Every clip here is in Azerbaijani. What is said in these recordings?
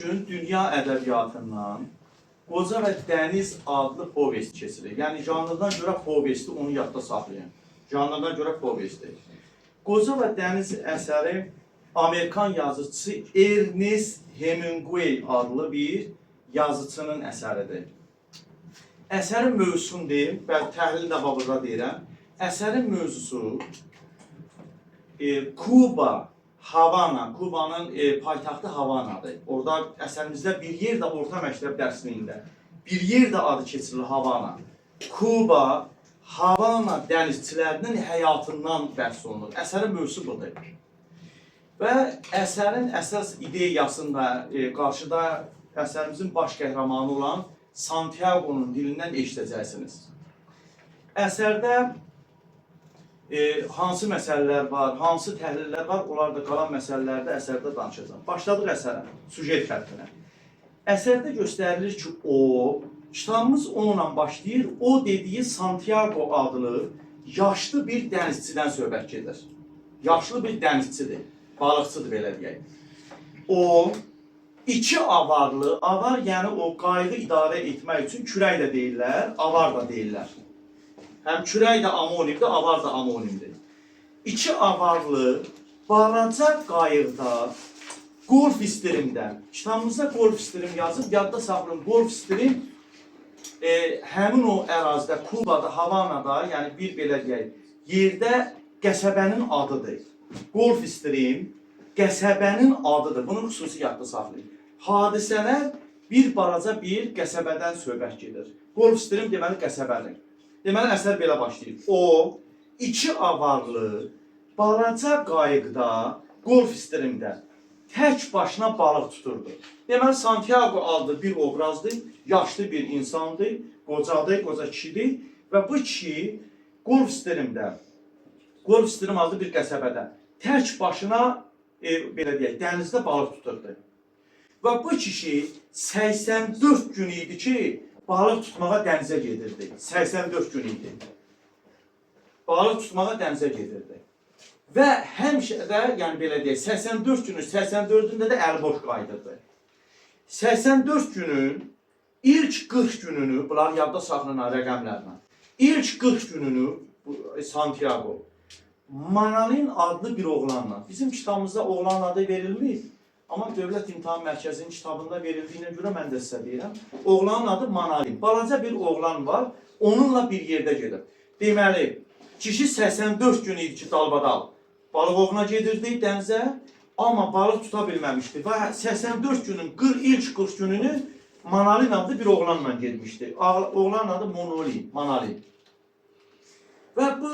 Dünya ədəbiyyatından Qoca və Dəniz adlı povest keçirir. Yəni janrından görə povesti onu yadda saxlayın. Janrından görə povesti. Qoca və Dəniz əsəri Amerikan yazıcısı Ernest Hemingway adlı bir yazıcının əsəridir. Əsərin mövzusunu deyim, təhlil də burada deyirəm. Əsərin mövzusu Kuba, Havana, Kubanın paytaxtı Havana'dır. Orada əsərimizdə bir yer də orta məktəb dərsliyində bir yer də adı keçirilir Havana. Kuba, Havana dənizçilərinin həyatından bəhs olunur. Əsərin mövzusu budur. Və əsərin əsas ideyasında qarşıda əsərimizin baş qəhrəmanı olan Santiago'nun dilindən eşidəcəksiniz. Əsərdə hansı məsələlər var, hansı təhlillər var, onlar da qalan məsələlərdə əsərdə danışacağım. Başladıq əsərə, süjet xəttinə. Əsərdə göstərilir ki, kitabımız onunla başlayır, o dediyi Santiago adlı yaşlı bir dənizçidən söhbət gedir. Yaşlı bir dənizçidir, balıqçıdır belə deyək. O, iki avarlı, avar yəni o qayğı idarə etmək üçün kürək də deyirlər, avar da deyirlər. Həm kürək də amonimdir, avar da amonimdir. İki avarlı, balaca qayıqda, golf istrimdə, kitabımızda golf istrim yazıb, yadda saxlayın, golf istrim həmin o ərazidə, Kubada, Havana'da, yəni bir belə deyək, yerdə qəsəbənin adıdır. Golf istrim qəsəbənin adıdır, bunu xüsusi yadda saxlayın. Hadisələr bir balaca bir qəsəbədən söhbət gedir. Golf istrim deməli qəsəbədir. Deməli, əsər belə başlayır. O, iki avarlı, balaca qayıqda, golf istrimdə tək başına balıq tuturdu. Deməli, Santiago adlı bir obrazdır, yaşlı bir insandır, qocadır, qoca kişidir və bu kişi golf istrim adlı bir qəsəbədə tək başına, belə deyək, dənizdə balıq tuturdu. Və bu kişi 84 gün idi ki, balıq tutmağa dənizə gedirdi. 84 gün idi. Balıq tutmağa dənizə gedirdi. Və həmişə də, yəni belə deyək, 84 günün 84-ündə də əliboş qayıdırdı. 84 günün ilk 40 gününü, bunlar yadda saxlanan rəqəmlərlə, ilk 40 gününü Santiago, Manalin adlı bir oğlanla, bizim kitabımızda oğlan adı verilmir, amma Dövlət İmtahan Mərkəzinin kitabında verildiyinə görə mən də sizə deyirəm. Oğlanın adı Manalin. Balaca bir oğlan var, onunla bir yerdə gedir. Deməli, kişi 84 gün idi ki, dalbadal balıq ovuna gedirdi dənizə, amma balıq tuta bilməmişdi. Və 84 günün ilk 40 gününü Manalin adlı bir oğlanla getmişdi. Oğlanın adı Manalin. Və bu,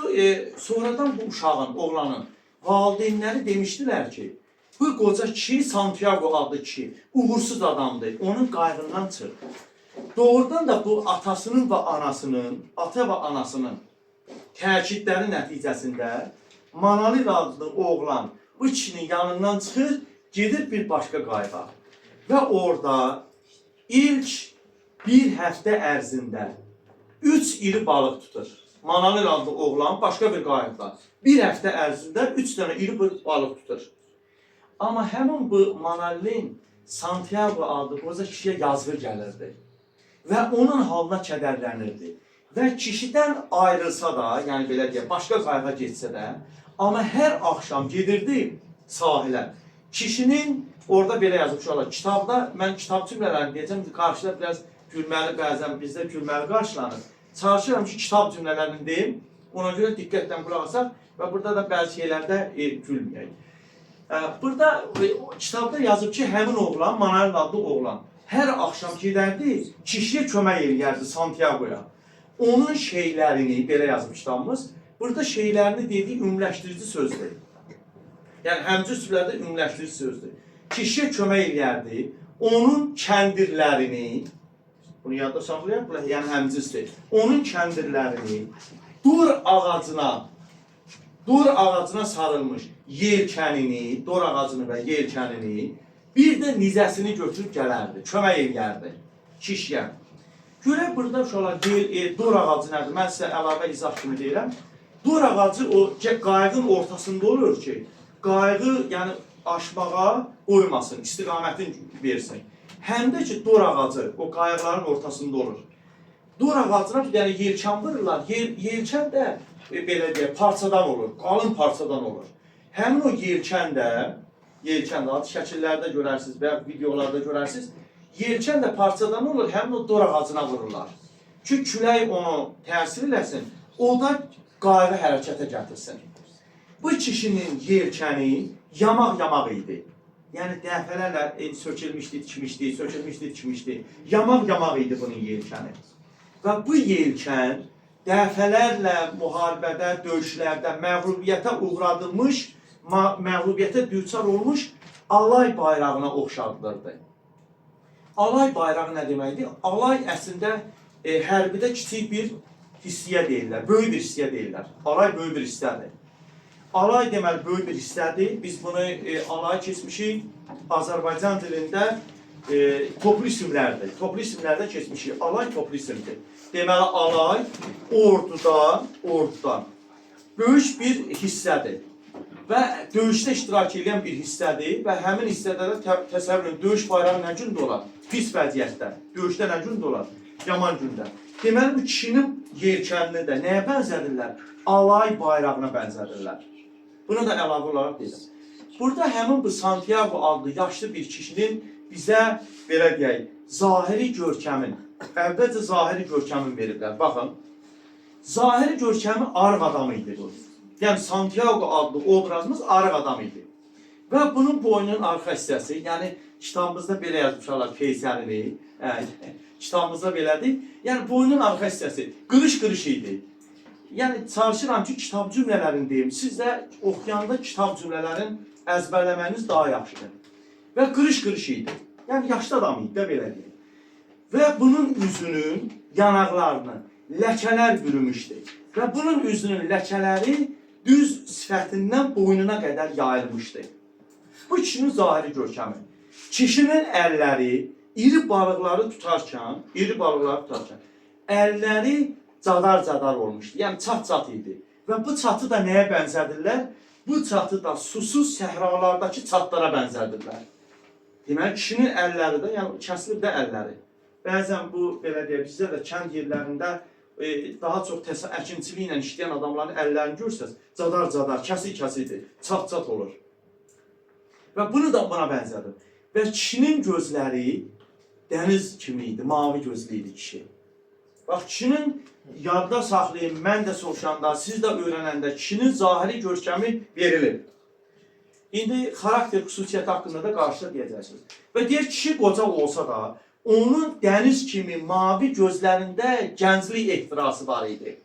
sonradan bu uşağın, oğlanın valideynləri demişdilər ki, bu qoca kişi, Santiago adlı kişi, uğursuz adamdır, onun qayğından çıx. Doğrudan da bu atasının və anasının, ata və anasının təkidləri nəticəsində Manalin adlı oğlan bu kişinin yanından çıxır, gedir bir başqa qayğa. Və orada ilk bir həftə ərzində 3 iri balıq tutur. Manalin adlı oğlan başqa bir qayıqda bir həftə ərzində 3 dənə iri bir balıq tutur. Amma həmin bu Manalin Santiago adlı qoca kişiyə yazğı gəlirdi və onun halına kədərlənirdi. Və kişidən ayrılsa da, yəni belə deyək, başqa qayığa getsə də, amma hər axşam gedirdi sahilə. Kişinin, orada belə yazıb uşaqlar, kitabda, mən kitab cümlələrini deyəcəm, qarşıda biraz gülməli, bəzən bizdə gülməli qarşılanır. Çalışıram ki, kitab cümlələrini deyim, ona görə diqqətlə qulaq asaq və burada da bəzi şeylərdə gülməyək. Burada kitabda yazıb ki, həmin oğlan, Manalin adlı oğlan, hər axşam gedərdi, kişiyə kömək eləyərdi Santiago'ya. Onun şeylərini, belə yazıb kitabımız, burada şeylərini dediyi ümləşdirici sözdür. Yəni, həmcə üsüllərdə ümləşdirici sözdür. Kişiyə kömək eləyərdi, onun kəndirlərini, bunu yadda saxlayaq, yəni həmcüsdür, onun kəndirlərini dur ağacına sarılmış yelkənini, dor ağacını və yelkənini, bir də nizəsini götürüb gələrdi, kömək eləyərdi kişiyə. Görək, burada uşaqlar, dor ağacı nədir? Mən sizə əlavə izah kimi deyirəm. Dor ağacı o qayığın ortasında olur ki, qayığı yəni aşmağa qoymasın, istiqamətin versin. həm də ki, dor ağacı o qayıqların ortasında olur. Dor ağacına bir dənə yelkən vururlar. Yelkən də belə deyək, parçadan olur, qalın parçadan olur. Həmin o yelkən də adı şəkillərdə görərsiniz və videolarda görərsiniz. Yelkən də parçadan olur, həmin o dor ağacına vururlar. Ki, külək onu təsir eləsin, o da qayığı hərəkətə gətirsin. Bu kişinin yelkəni yamaq idi. Yəni, dəfələrlə sökülmüşdü, tikmişdi. Yamaq idi bunun yelkəni. Və bu yelkən dəfələrlə müharibədə, döyüşlərdə məğlubiyyətə uğradılmış, məğlubiyyətə düçar olmuş alay bayrağına oxşadılırdı. Alay bayrağı nə deməkdir? Alay əslində hərbidə kiçik bir hissiyə deyirlər, böyük bir hissiyə deyirlər. Alay böyük bir hissədir. Alay deməli böyük bir hissədir. Biz bunu alay keçmişik. Azərbaycan dilində toplu isimlərdir. Toplu isimlərdə keçmişik. Alay toplu isimdir. Deməli alay ordudan böyük bir hissədir. Və döyüşdə iştirak edən bir hissədir və həmin hissədə də təsəvvür edin, döyüş bayrağı nə gündə olar? Pis vəziyyətdə. Döyüşdə nə gündə olar? Yaman gündə. Deməli, bu kişinin yelkənini də nəyə bənzədirlər? Alay bayrağına bənzədirlər. Buna da əlavə olaraq deyirəm. Burada həmin bu Santiago adlı yaşlı bir kişinin bizə, belə deyək, zahiri görkəmin, əvvəlcə zahiri görkəmin veriblər. Baxın, zahiri görkəmi arıq adamı idi bu. Yəni, Santiago adlı obrazımız arıq adam idi. Və bunun boynunun arxa hissəsi, yəni kitabımızda belə yazmışlar, peysərini, kitabımızda belədir. Yəni, boynunun arxa hissəsi qırış-qırış idi. Yəni, çalışıram ki, kitab cümlələrini deyim. Siz də oxuyanda kitab cümlələrin əzbərləməyiniz daha yaxşıdır. Və qırış-qırış idi. Yəni, yaşlı adam idi də belə deyim. Və bunun üzünün yanaqlarını ləkələr bürümüşdü. Və bunun üzünün ləkələri düz sifətindən boynuna qədər yayılmışdı. Bu kişinin zahiri görkəmi. Kişinin əlləri iri balıqları tutarkən, əlləri cadar olmuşdu. Yəni çat idi. Və bu çatı da nəyə bənzədirlər? Bu çatı da susuz səhralardakı çatlara bənzədirlər. Deməli, kişinin əlləri də, yəni kəsilib də əlləri. Bəzən bu, belə deyək, bizdə də kənd yerlərində daha çox əkinçiliklə işləyən adamların əllərini görsəz, cadar, kəsik-kəsidir, çat olur. Və bunu da buna bənzədir. Və kişinin gözləri dəniz kimi idi, mavi gözlü idi kişi. Bax, kişinin yadda saxlayın, mən də soruşanda, siz də öyrənəndə kişinin zahiri görkəmi verilir. İndi xarakter xüsusiyyəti haqqında da qarşıda deyəcəksiniz. Və deyir, kişi qoca olsa da, onun dəniz kimi mavi gözlərində gənclik ehtirası var idi.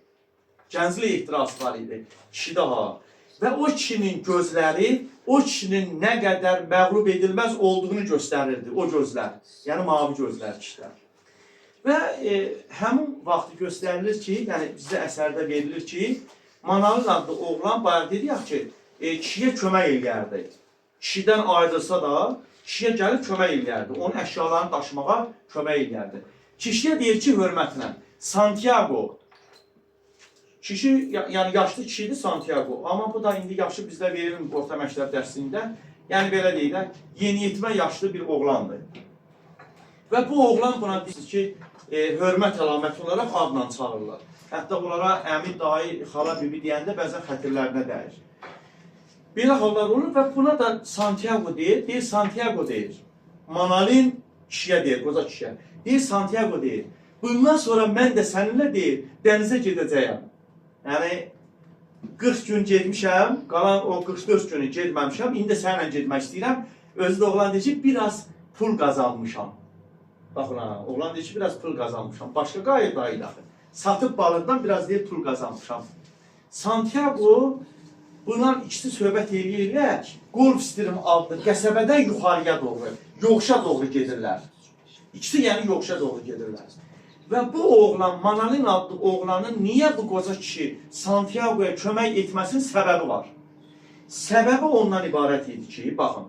Kişidə ha. Və o kişinin gözləri, o kişinin nə qədər məğlub edilməz olduğunu göstərirdi, o gözlər. Yəni, mavi gözlər kişilər. Və həmin vaxtı göstərilir ki, yəni bizdə əsərdə verilir ki, Manalın adlı oğlan bayaq dedik ki, kişiyə kömək eləyərdi. Kişidən ayrılsa da, kişiyə gəlib kömək eləyərdi. Onun əşyalarını daşımağa kömək eləyərdi. Kişiyə deyir ki, hörmətlə, Santiago, kişi, yəni yaşlı kişidir Santiago, amma bu da indi yaşı bizdə verilir orta məktəb dərsində. Yəni belə deyək, yeniyetmə yaşlı bir oğlandır. Və bu oğlan buna deyirsiniz ki, hörmət əlaməti olaraq adla çağırırlar. Hətta onlara əmi, dayı, xala, bibi deyəndə bəzən xətirlərinə dəyir. Belə hallar olur və buna da Santiago deyir, Santiago deyir. Manalin kişiyə deyir, qoca kişiyə. Deyir, Santiago deyir. Bundan sonra mən də səninlə deyir, dənizə gedəcəyəm. Yəni, 40 gün getmişəm, qalan o 44 günü getməmişəm, indi sənlə getmək istəyirəm. Özü də oğlan deyir ki, biraz pul qazanmışam. Baxın ha, oğlan deyir ki, biraz pul qazanmışam. Başqa qayır dayı daxil. Satıb balıqdan biraz deyir, pul qazanmışam. Santiago, bunlar ikisi söhbət eləyirlər, Golf Stream adlı qəsəbədən yuxarıya doğru, yoxuşa doğru gedirlər. İkisi yəni yoxuşa doğru gedirlər. Və bu oğlan, Manalin adlı oğlanın niyə bu qoca kişi Santiago'ya kömək etməsinin səbəbi var. Səbəbi ondan ibarət idi ki, baxın,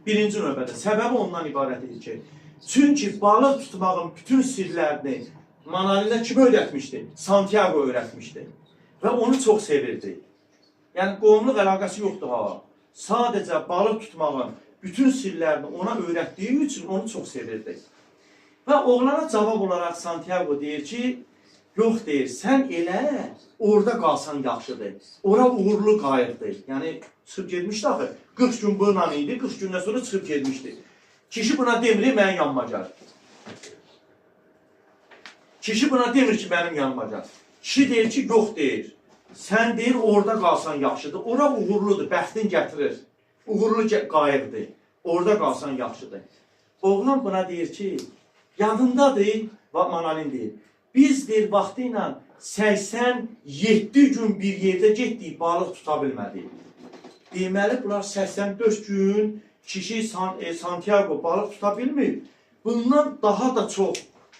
birinci növbədə səbəbi ondan ibarət idi ki, çünki balıq tutmağın bütün sirlərini Manalinə kim öyrətmişdi? Santiago öyrətmişdi. Və onu çox sevirdi. Yəni, qohumluq əlaqəsi yoxdur ha. Sadəcə balıq tutmağın bütün sirlərini ona öyrətdiyi üçün onu çox sevirdi. Və oğlana cavab olaraq Santiago deyir ki, yox deyir, sən elə orada qalsan yaxşıdır. Ora uğurlu qayıqdır. Yəni çıxıb getmişdi axı. 40 gün bununla idi, 40 gündən sonra çıxıb getmişdi. Kişi buna demir, mənim yanıma gəl. Kişi buna demir ki, mənim yanıma gəl. Kişi deyir ki, yox deyir. Sən deyir, orada qalsan yaxşıdır. Ora uğurludur, bəxtin gətirir. Uğurlu qayıqdır. Orada qalsan yaxşıdır. Oğlan buna deyir ki, yadındadır, Manalin deyir. Biz deyir, vaxtı ilə 87 gün bir yerdə getdik, balıq tuta bilmədik. Deməli, bunlar 84 gün kişi Santiago balıq tuta bilmir. Bundan daha da çox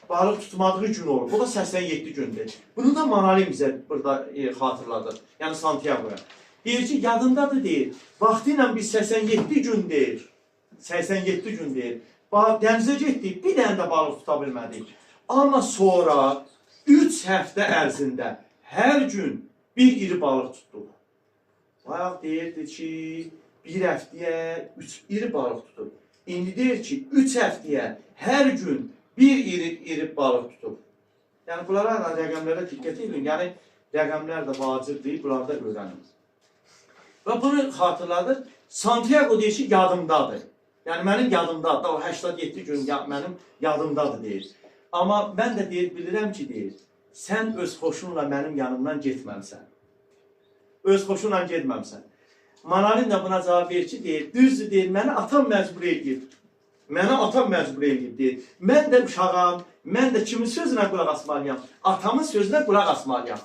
balıq tutmadığı gün olur. Bu da 87 gündür. Bunu da Manalin bizə burada xatırladır. Yəni Santiago'ya. Deyir ki, yadındadır deyir. Vaxtı ilə biz 87 gün deyir. 87 gün deyir. Dənizə getdik, bir dənə də balıq tuta bilmədik. Amma sonra 3 həftə ərzində hər gün bir iri balıq tutduq. Bayaq deyirdi ki, bir həftəyə 3 iri balıq tutub. İndi deyir ki, 3 həftəyə hər gün bir iri balıq tutub. Yəni, bunlara rəqəmlərə diqqət edin. Yəni, rəqəmlər də vacibdir, bunlarda öyrənin. Və bunu xatırladır. Santiago deyir ki, yadımdadır. Yəni, mənim yadımdadır. O 87 gün mənim yadımdadır deyir. Amma mən də deyir, bilirəm ki, deyir, sən öz xoşunla mənim yanımdan getməmsən. Öz xoşunla getməmsən. Manalin də buna cavab verir ki, deyir, düzdür, deyir, məni atam məcbur edib. Mənə atam məcbur edib, deyir. Mən də uşağam, mən də kimin sözünə qulaq asmalıyam? Atamın sözünə qulaq asmalıyam.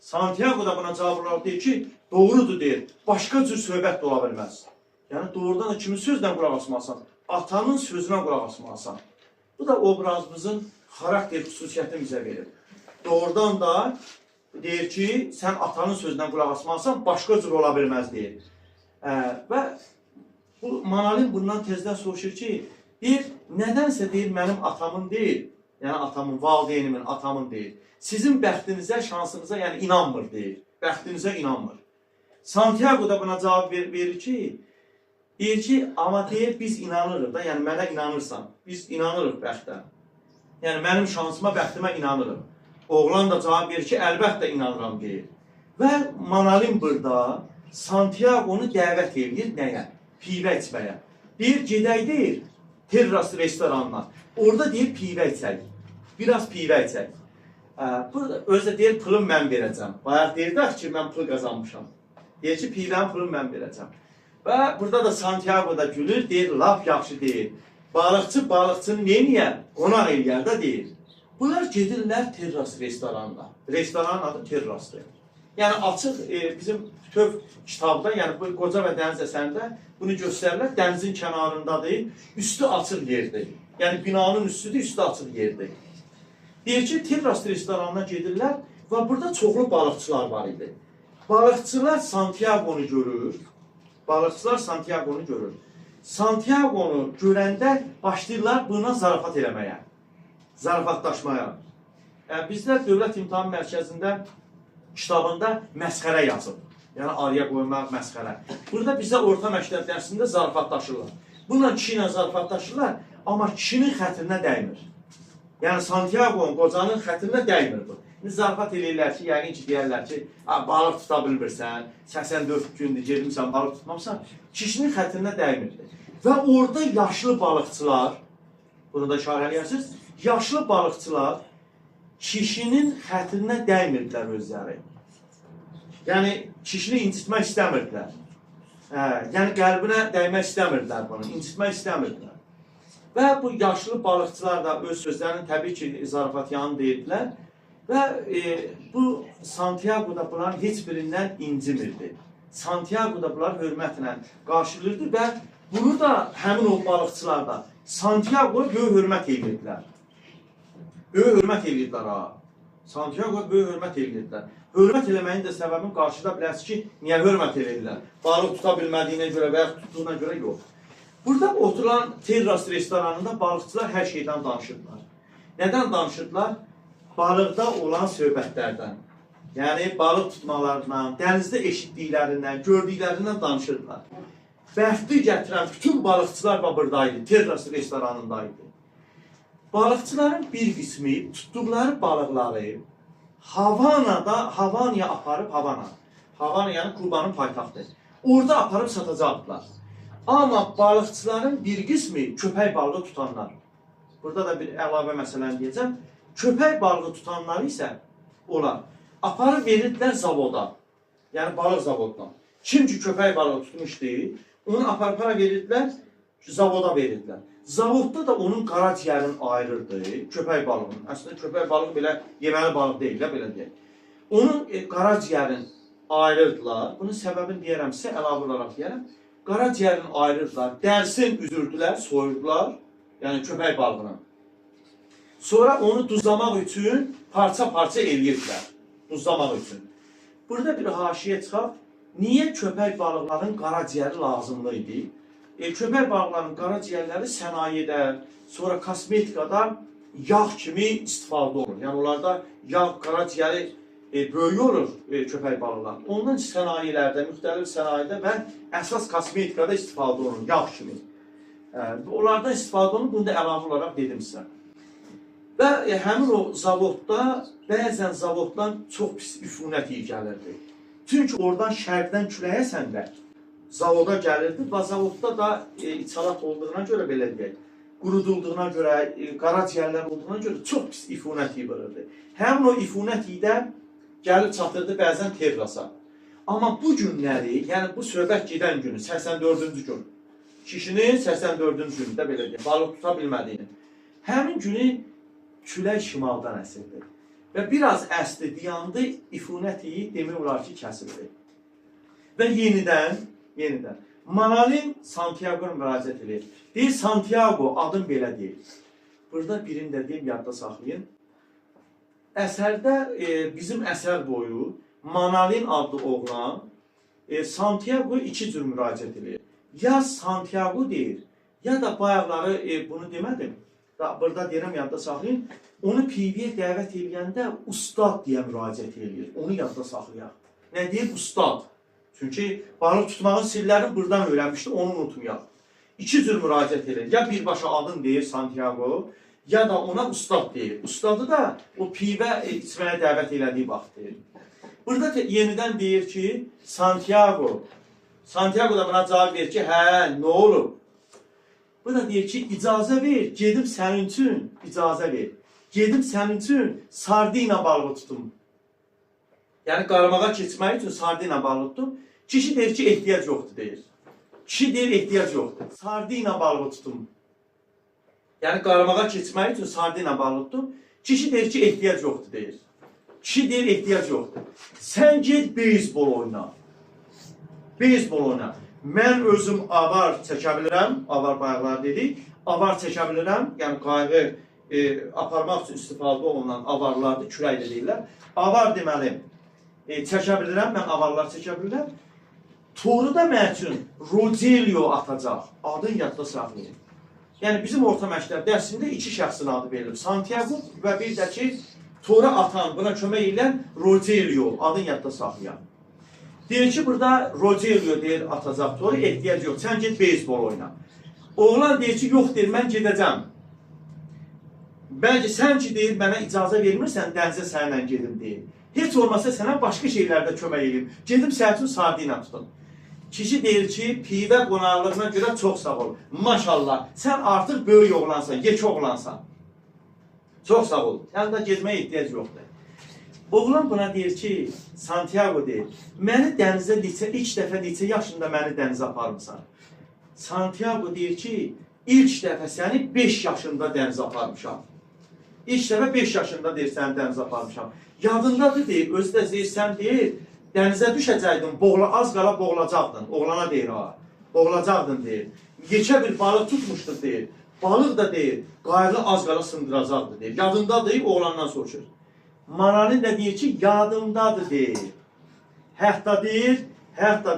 Santiago da buna cavab olaraq deyir ki, doğrudur, deyir, başqa cür söhbət də ola bilməz. Yəni, doğrudan da kimin sözünə qulaq asmalısan? Atanın sözünə qulaq asmalısan. Bu da obrazımızın xarakter xüsusiyyətini bizə verir. Doğrudan da deyir ki, sən atanın sözündən qulaq asmalısan, başqa cür ola bilməz, deyir. Və Manalin bundan tezdən soruşur ki, deyir, nədənsə deyir, mənim atamın deyil, yəni atamın, valideynimin, atamın deyil. Sizin bəxtinizə, şansınıza, yəni inanmır, deyir. Bəxtinizə inanmır. Santiago da buna cavab verir ki, deyir ki, amma deyir, biz inanırıq da, yəni mənə inanırsan, biz inanırıq bəxtə. Yəni mənim şansıma, bəxtimə inanırıq. Oğlan da cavab verir ki, əlbəttə inanıram, deyir. Və Manalin burada Santiago'nu dəvət edir, nəyə? Pivə içməyə. Deyir, gedək deyir, terras restoranına. Orada deyir, pivə içək. Biraz pivə içək. Özdə deyir, pulum mən verəcəm. Bayaq deyirdik ki, mən pul qazanmışam. Deyir ki, pivənin pulum mən verəcəm. Və burada da Santiago da gülür, deyir, laf yaxşı deyir. Balıqçı balıqçını neyniyə? Qonaq eləyər də deyir. Bunlar gedirlər terras restoranına. Restoranın adı terrasdır. Yəni açıq bizim bütöv kitabda, yəni bu Qoca və Dəniz əsərində bunu göstərirlər. Dənizin kənarındadır, üstü açıq yerdir. Yəni binanın üstüdür, üstü açıq yerdir. Deyir ki, terras restoranına gedirlər və burada çoxlu balıqçılar var idi. Balıqçılar Santiago'nu görür. Balıqçılar Santiago'nu görür. Santiago'nu görəndə başlayırlar buna zarafat eləməyə. Zarafatlaşmaya. Bizdə Dövlət İmtahan Mərkəzində kitabında məsxərə yazıb. Yəni araya qoymaq məsxərə. Burada bizdə orta məktəb dərsində zarafatlaşırlar. Bununla kişi ilə zarafatlaşırlar, amma kişinin xətrinə dəymir. Yəni Santiago'nun, qocanın xətrinə dəymir bu. Zarafat eləyirlər ki, yəqin ki, deyərlər ki, balıq tuta bilmirsən, 84 gündür gedimsən, balıq tutmamsan, kişinin xətrinə dəymirdi. Və orada yaşlı balıqçılar, bunu da işarələyərsiniz, yaşlı balıqçılar kişinin xətrinə dəymirdilər özləri. Yəni, kişini incitmək istəmirdilər. Yəni, qəlbinə dəymək istəmirdilər bunu, incitmək istəmirdilər. Və bu yaşlı balıqçılar da öz sözlərinin təbii ki, zarafatyanı deyirdilər. Və bu Santiago da bunların heç birindən incimirdi. Santiago da bunlar hörmətlə qarşılayırdı və bunu da həmin o balıqçılar da Santiago'ya böyük hörmət edirdilər. Böyük hörmət edirdilər ha. Santiago'ya böyük hörmət edirdilər. Hörmət eləməyin də səbəbini qarşıda bilərsiniz ki, niyə hörmət edirlər? Balıq tuta bilmədiyinə görə və ya tutduğuna görə yox. Burada oturan terras restoranında balıqçılar hər şeydən danışırdılar. Nədən danışırdılar? Balıqda olan söhbətlərdən. Yəni balıq tutmalarından, dənizdə eşitdiklərindən, gördüklərindən danışırdılar. bəxti gətirən bütün balıqçılar buradaydı, terras restoranındaydı. Balıqçıların bir qismi tutduqları balıqları Havanaya aparıb, Havana yəni Kubanın paytaxtı. Orada aparıb satacaqdılar. Amma balıqçıların bir qismi köpək balığı tutanlar. Burada da bir əlavə məsələni deyəcəm. Köpək balığı tutanları isə onlar aparıb verirdilər zavoda. Yəni balıq zavoddan. Kim ki köpək balığı tutmuşdu, onu aparıb verirdilər, zavoda verirdilər. Zavodda da onun qaraciyərini ayırırdı, köpək balığının. Əslində köpək balığı belə yeməli balıq deyil, belə deyək. Onun qaraciyərini ayırırdılar. Bunun səbəbini deyərəm sizə, əlavə olaraq deyərəm. Qaraciyərini ayırırdılar, dərsin üzürdülər, soyurdular, yəni köpək balığını. Sonra onu duzlamaq üçün parça-parça eləyirdilər, duzlamaq üçün. Burada bir haşiyə çıxaq, niyə köpək balıqların qaraciyəri lazımlı idi? Köpək balıqlarının qaraciyərləri sənayedə, sonra kosmetikada yağ kimi istifadə olur. Yəni onlarda yağ, qaraciyəri böyük olur köpək balıqlar. Ondan sənayelərdə, müxtəlif sənayedə və əsas kosmetikada istifadə olur, yağ kimi. Onlardan istifadə olunur, bunu da əlavə olaraq dedim sizə. Və həmin o zavodda, bəzən zavoddan çox pis üfunət iyi gəlirdi. Çünki oradan şərqdən küləyə səndə zavoda gəlirdi və zavodda da içalat olduğuna görə, belə deyək, qurudulduğuna görə, qaraciyərlər olduğuna görə çox pis üfunət iyi vururdu. Həmin o üfunət iyi də gəlib çatırdı bəzən terrasa. Amma bu günləri, yəni bu söhbət gedən günü, 84-cü gün, kişinin 84-cü günündə belə deyək, balıq tuta bilmədiyini, həmin günü külək şimaldan əsirdi. Və biraz əsdi, dayandı, üfunət iyi demək olar ki, kəsildi. Və yenidən Manalin Santiago'ya müraciət edir. Deyir, Santiago, adım belə deyil. Burada birini də deyim, yadda saxlayın. Əsərdə, bizim əsər boyu Manalin adlı oğlan Santiago iki cür müraciət edir. Ya Santiago deyir, ya da bayaqları bunu demədim. Burada deyirəm, yadda saxlayın. Onu PV-yə dəvət edəndə ustad deyə müraciət edir. Onu yadda saxlayaq. Nə deyir? Ustad. Çünki balıq tutmağın sirlərini buradan öyrənmişdi, onu unutmayaq. İki cür müraciət edir. Ya birbaşa adın deyir Santiago, ya da ona ustad deyir. Ustadı da o pivə içməyə dəvət elədiyi vaxt deyir. Burada yenidən deyir ki, Santiago. Santiago da buna cavab verir ki, hə, nə olub? Bu da deyir ki, icazə ver, gedim sənin üçün, icazə ver. Gedim sənin üçün sardina balığı tutum. Yəni qaramağa keçmək üçün sardina balığı tutum. Kişi deyir ki, ehtiyac yoxdur deyir. Kişi deyir, ehtiyac yoxdur. Sardina balığı tutum. Yəni qaramağa keçmək üçün sardina balığı tutum. Kişi deyir ki, ehtiyac yoxdur deyir. Kişi deyir, ehtiyac yoxdur. Sən get beyzbol oyna. Beyzbol oyna. Mən özüm avar çəkə bilirəm. Avar bayaqlar dedik. Avar çəkə bilirəm. Yəni qayğı aparmaq üçün istifadə olunan avarlardır. Kürəklə deyirlər. Avar deməli. Çəkə bilirəm. Mən avarlar çəkə bilirəm. Toru da mən üçün Rogelio atacaq. Adın yadda saxlayın. Yəni bizim orta məktəb dərsində iki şəxsin adı verilir. Santiago və bir də ki, tora atan, buna kömək edən Rogelio. Adın yadda saxlayan. Deyir ki, burada Rogelio deyir atacaq toru, ehtiyac yox. Sən get beyzbol oyna. Oğlan deyir ki, yox deyir, mən gedəcəm. Bəlkə sən ki deyir, mənə icazə vermirsən, dənizə səninlə gedim deyir. Heç olmasa sənə başqa şeylərdə kömək edeyim. Gedim sənin üçün sardina tutun. Kişi deyir ki, pivə qonaqlığına görə çox sağ ol. Maşallah, sən artıq böyük oğlansan, yekə oğlansan. Çox sağ ol. Yəni da gezməyə ehtiyac yoxdur. Oğlan buna deyir ki, Santiago deyir, məni dənizə ilk dəfə neçə yaşında məni dənizə aparmışsan. Santiago deyir ki, ilk dəfə səni 5 yaşında dənizə aparmışam. İlk dəfə 5 yaşında deyir, səni dənizə aparmışam. Yadındadır deyir, özü də deyir, sən deyir, dənizə düşəcəkdin, az qala boğulacaqdın. Oğlana deyir ha, boğulacaqdın deyir. Yekə bir balıq tutmuşdur deyir. Balıq da deyir, qayğı az qala sındıracaqdı deyir. Yadındadır, oğlandan soruşur. Manalin də deyir ki, yadımdadır deyir. Hətta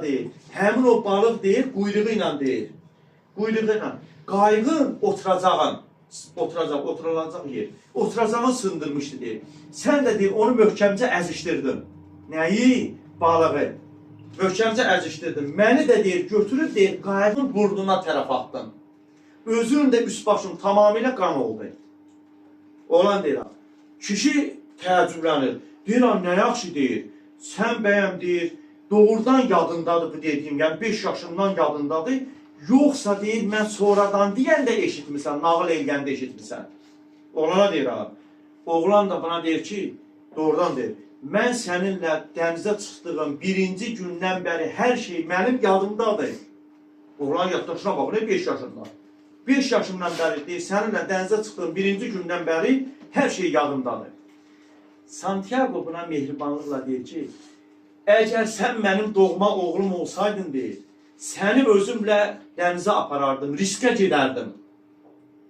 deyir, həmin o balıq deyir, quyruğu ilə deyir. Quyruğu ilə. Qayğın oturulacaq yer. Oturacağını sındırmışdı deyir. Sən də deyir, onu möhkəmcə əzişdirdin. Nəyi? Balığı. Möhkəmcə əzişdirdim. Məni də deyir, götürüb deyir, qayığın burnuna tərəf atdım. Özünün də üst başım tamamilə qan oldu. Oğlan deyir, kişi təəccüblənir. Deyirəm, nə yaxşı deyir. Sən bəyəm deyir, doğrudan yadındadır bu dediyim, yəni 5 yaşımdan yadındadır. Yoxsa deyir, mən sonradan deyəndə eşitmirsən, nağıl eləyəndə eşitmirsən. Oğlana deyir, oğlan da buna deyir ki, doğrudan deyir, mən səninlə dənizə çıxdığım birinci gündən bəri hər şey mənim yadımdadır. Oğlan yaddaşına baxır, 5 yaşından. 5 yaşımdan bəri deyir, səninlə dənizə çıxdığım birinci gündən bəri hər şey yadımdadır. Santiago buna mehribanlıqla deyir ki, əgər sən mənim doğma oğlum olsaydın deyir, səni özümlə dənizə aparardım, riskə gedərdim.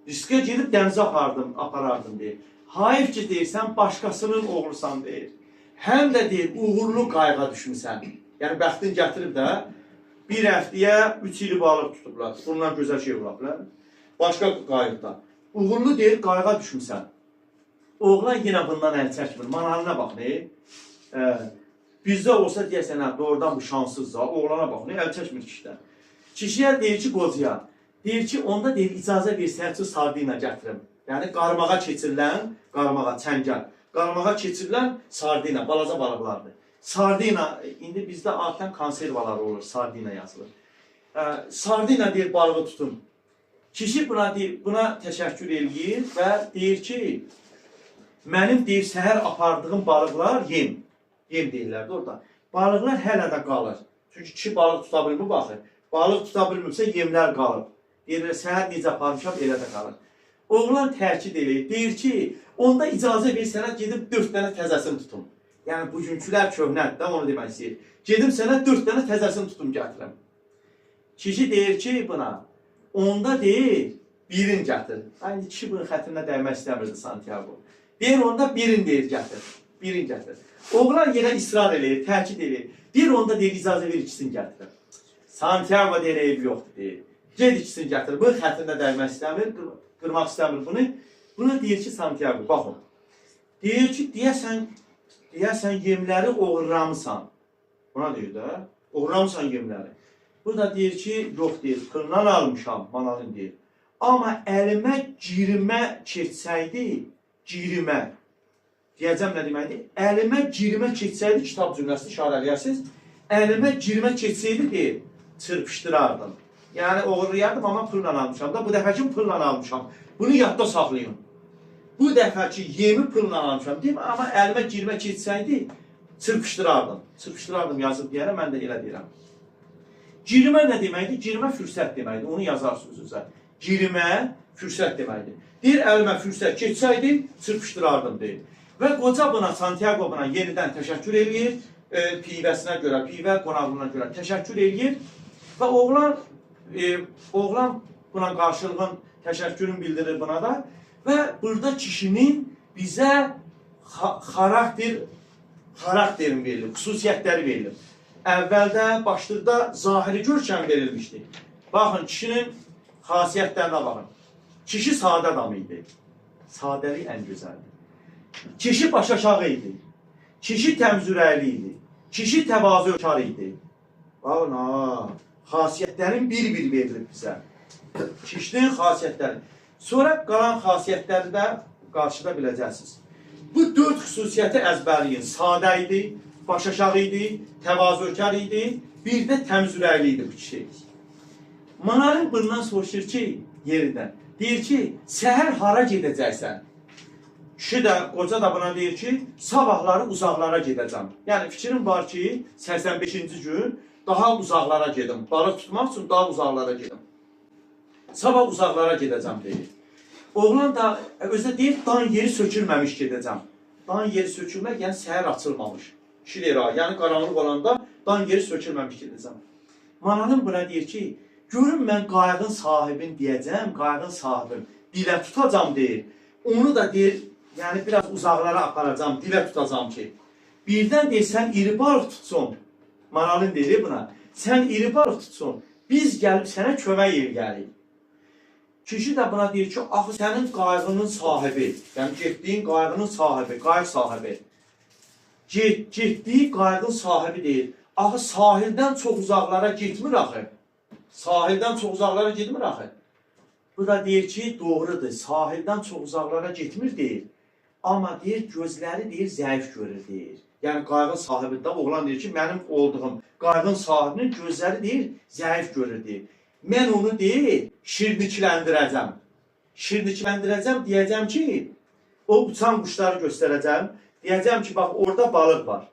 Riskə gedib dənizə aparardım deyir. Hayif ki deyir, sən başqasının oğlusan deyir. Həm də deyir, uğurlu qayığa düşmüsən. Yəni, bəxtin gətirib də bir həftəyə 3 ili balıq tutublar. Bundan gözəl şey olablar. Başqa qayıqda. Uğurlu deyir, qayığa düşmüsən. Oğlan yenə bundan əl çəkmir. Manalına bax, ne? Bizdə olsa deyəsən, doğrudan bu şanssızdır. Oğlana bax, ne? Əl çəkmir kişidən. Kişiyə deyir ki, qocaya, deyir ki, onda deyir, icazə versək ki, sardina gətirim. Yəni, qarmağa keçirilən, qarmağa, çəngəl. Qarmağa keçirilən sardina, balaca balıqlardır. Sardina, indi bizdə adətən konservalar olur, sardina yazılır. Sardina deyir, balığı tutun. Kişi buna təşəkkür eləyir və deyir ki, mənim deyir, səhər apardığım balıqlar yem. Yem deyirlər də orada. Balıqlar hələ də qalır. Çünki kişi balıq tuta bilmir, baxır. Balıq tuta bilmirsə yemlər qalır. Deyirlər, səhər necə aparmışam, elə də qalır. Oğlan təkid eləyir. Deyir ki, onda icazə ver sənə gedib 4 dənə təzəsini tutum. Yəni, bugünkülər köhnədir də, onu demək istəyir. Gedim sənə 4 dənə təzəsini tutum gətirim. Kişi deyir ki, buna, onda deyir, birin gətir. Aynı kişi bunun xətrinə dəymək istəmirdi Santiago. Deyir, onda birin deyir, gətir. Birin gətir. Oğlan yenə israr eləyir, təkid eləyir. Deyir, onda deyir, icazə ver ikisini gətirir. Santiago deyir, eybi yoxdur deyir. Ged ikisini gətirir. Bu xətrinə dəymək istəmir, qırmaq istəmir bunu. Buna deyir ki, Santiago, baxın. Deyir ki, deyəsən yemləri oğurlamısan. Buna deyir də, oğurlamısan yemləri. Bu da deyir ki, yox deyir, pırından almışam, manalın deyir. Amma əlimə girimə keçsəydi, girimə, deyəcəm nə deməkdir? Əlimə girimə keçsəydi, kitab cümləsini işarə eləyəsiniz, əlimə girimə keçsəydi deyir, çırpışdırardım. Yəni, oğurlayardım, amma pılla almışam da, bu dəfəki pılla almışam. Bunu yadda saxlayın. Bu dəfəki yemi pılla almışam, deyim, amma əlimə girimə keçsəydi, çırpışdırardım. Çırpışdırardım yazıb deyərəm, mən də elə deyirəm. Girimə nə deməkdir? Girimə fürsət deməkdir, onu yazarsınız özə. Girimə fürsət deməkdir. Deyir, əlimə fürsət keçsəydi, çırpışdırardım deyir. Və qoca buna, Santiago buna yenidən təşəkkür eləyir, pivəsinə görə, pivə qonaqlığına görə təşəkkür eləyir və oğlan buna qarşılığın təşəkkürünü bildirir buna da və burada kişinin bizə xarakterin verilir, xüsusiyyətləri verilir. Əvvəldə, başlıqda zahiri görkəm verilmişdi. Baxın, kişinin xasiyyətlərinə baxın. Kişi sadə adam idi. Sadəlik ən gözəldir. Kişi başaşağı idi. Kişi təmzürəyli idi. Kişi təvazökar idi. Baxın, xasiyyətlərin bir-bir verilir bizə. Kişinin xasiyyətləri. Sonra qalan xasiyyətləri də qarşıda biləcəksiniz. Bu 4 xüsusiyyəti əzbərləyin. Sadə idi, başaşağı idi, təvazökar idi, bir də təmzürəyli idi bu kişi. Manalın bundan soruşur ki, yerindən. Deyir ki, səhər hara gedəcəksən? Kişi də, qoca da buna deyir ki, sabahları uzaqlara gedəcəm. Yəni, fikrim var ki, 85-ci gün daha uzaqlara gedim. Balıq tutmaq üçün daha uzaqlara gedim. Sabah uzaqlara gedəcəm deyir. Oğlan da özə deyir, dan yeri sökülməmiş gedəcəm. Dan yeri sökülmək, yəni səhər açılmamış. Kişi deyir, yəni qaranlıq olanda dan yeri sökülməmiş gedəcəm. Manalın buna deyir ki, görün mən qayığın sahibin deyəcəm, qayığın sahibim. Dilə tutacam deyir. Onu da deyir, yəni biraz uzaqlara aparacam, dilə tutacam ki. Birdən deyir, sən iri balıq tutsun. Manalın deyir buna, sən iri balıq tutsun. Biz gəlib sənə kömək eləyərik. Kişi də buna deyir ki, axı sənin qayğının sahibi, yəni getdiyin qayğının sahibi, qayıq sahibi. Getdiyi qayğın sahibi deyir. Axı sahildən çox uzaqlara getmir axı. Sahildən çox uzaqlara getmir axı. Bu da deyir ki, doğrudur. Sahildən çox uzaqlara getmir deyir. Amma deyir, gözləri deyir, zəif görür deyir. Yəni qayığın sahibində oğlan deyir ki, mənim olduğum qayığın sahibinin gözləri deyir, zəif görür deyir. Mən onu deyir, şirnikləndirəcəm. Şirnikləndirəcəm, deyəcəm ki, o uçan quşları göstərəcəm. Deyəcəm ki, bax, orada balıq var.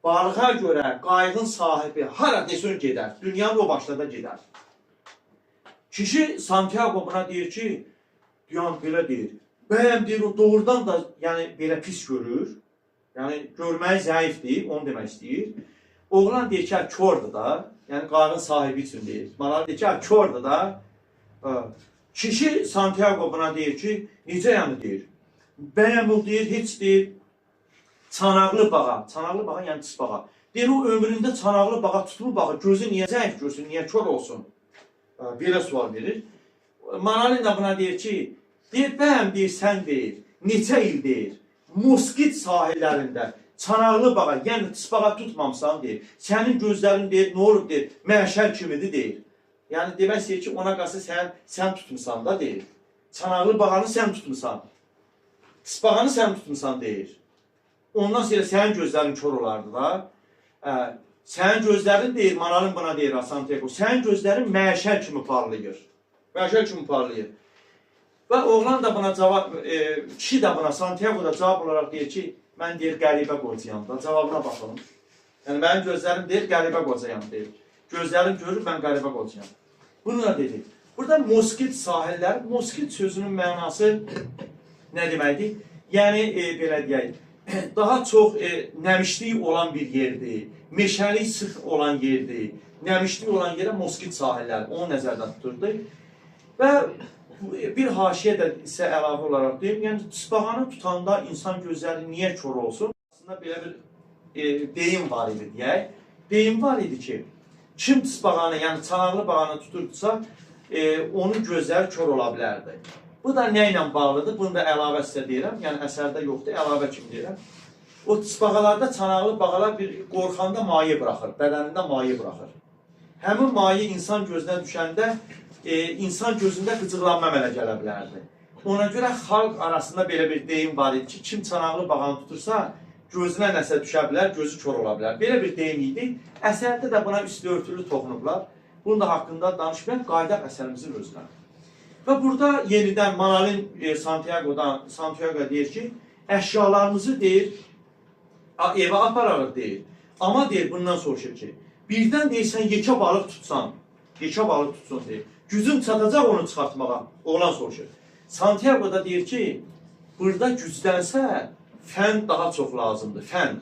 Balığa görə qayığın sahibi hara desin gedər. Dünyanın o başda da gedər. Kişi Santiago buna deyir ki, duyan belə deyir. Bəyəm deyir, o doğrudan da yəni belə pis görür. Yəni görməyi zəifdir, onu demək istəyir. Oğlan deyir ki, kördur da. Yəni qayığın sahibi üçün deyir. Maral deyir ki, kördur da. Kişi Santiago buna deyir ki, necə yəni deyir. Bəyəm o deyir, heç deyir, çanaqlı bağa yəni pis bağa. Deyir, o ömründə çanaqlı bağa tutulur bağa, gözü niyə zəif görsün, niyə kör olsun? Belə sual verir. Manalin də buna deyir ki, deyir, bəyəm deyir, sən deyir, neçə il deyir, Moskit sahillərində çanaqlı bağa, yəni pis bağa tutmamısan deyir. Sənin gözlərin deyir, nə olub deyir, məşəl kimidir deyir. Yəni demək istəyir ki, ona qalsa sən tutmusan da deyir. Çanaqlı bağanı sən tutmusan. Pis bağanı sən tutmusan deyir. Ondan sonra sənin gözlərin kör olardı da. Sənin gözlərin deyir, Manalın buna deyir Santiago, sənin gözlərin məşəl kimi parlayır. Məşəl kimi parlayır. Və oğlan da buna cavab, kişi də buna, Santiago da cavab olaraq deyir ki, mən deyir, qəribə qocayam da, cavabına baxalım. Yəni, mənim gözlərim deyir, qəribə qocayam deyir. Gözlərim görür, mən qəribə qocayam. Bunu da dedi. Burada Moskit sahillər, Moskit sözünün mənası nə deməkdir? Yəni, belə deyək, daha çox nəmişlik olan bir yerdir, meşəlik sıx olan yerdir, nəmişlik olan yerə Moskit sahilləri, onu nəzərdə tuturdu. Və bir haşiyə də isə əlavə olaraq deyim, yəni tısbağanı tutanda insan gözləri niyə kör olsun? Aslında belə bir deyim var idi deyək. Deyim var idi ki, kim tısbağanı, yəni çanaqlı bağanı tuturdusa, onun gözləri kör ola bilərdi. Bu da nə ilə bağlıdır? Bunu da əlavə sizə deyirəm. Yəni əsərdə yoxdur, əlavə kimi deyirəm. O tısbağalarda çanaqlı bağalar bir qorxanda maye buraxır, bədənində maye buraxır. Həmin maye insan gözünə düşəndə insan gözündə qıcıqlanma əmələ gələ bilərdi. Ona görə xalq arasında belə bir deyim var idi ki, kim çanaqlı bağanı tutursa, gözünə nəsə düşə bilər, gözü kör ola bilər. Belə bir deyim idi. Əsərdə də buna üstü örtülü toxunublar. Bunun da haqqında danışmayan qayıdaq əsərimizin özünə. Və burada yenidən Manalin Santiago deyir ki, əşyalarımızı deyir, evə apararıq deyir. Amma deyir, bundan soruşur ki, birdən deyirsən, yekə balıq tutsan, yekə balıq tutsun deyir. Gücün çatacaq onu çıxartmağa, oğlan soruşur. Santiago da deyir ki, burada gücdənsə fən daha çox lazımdır, fən.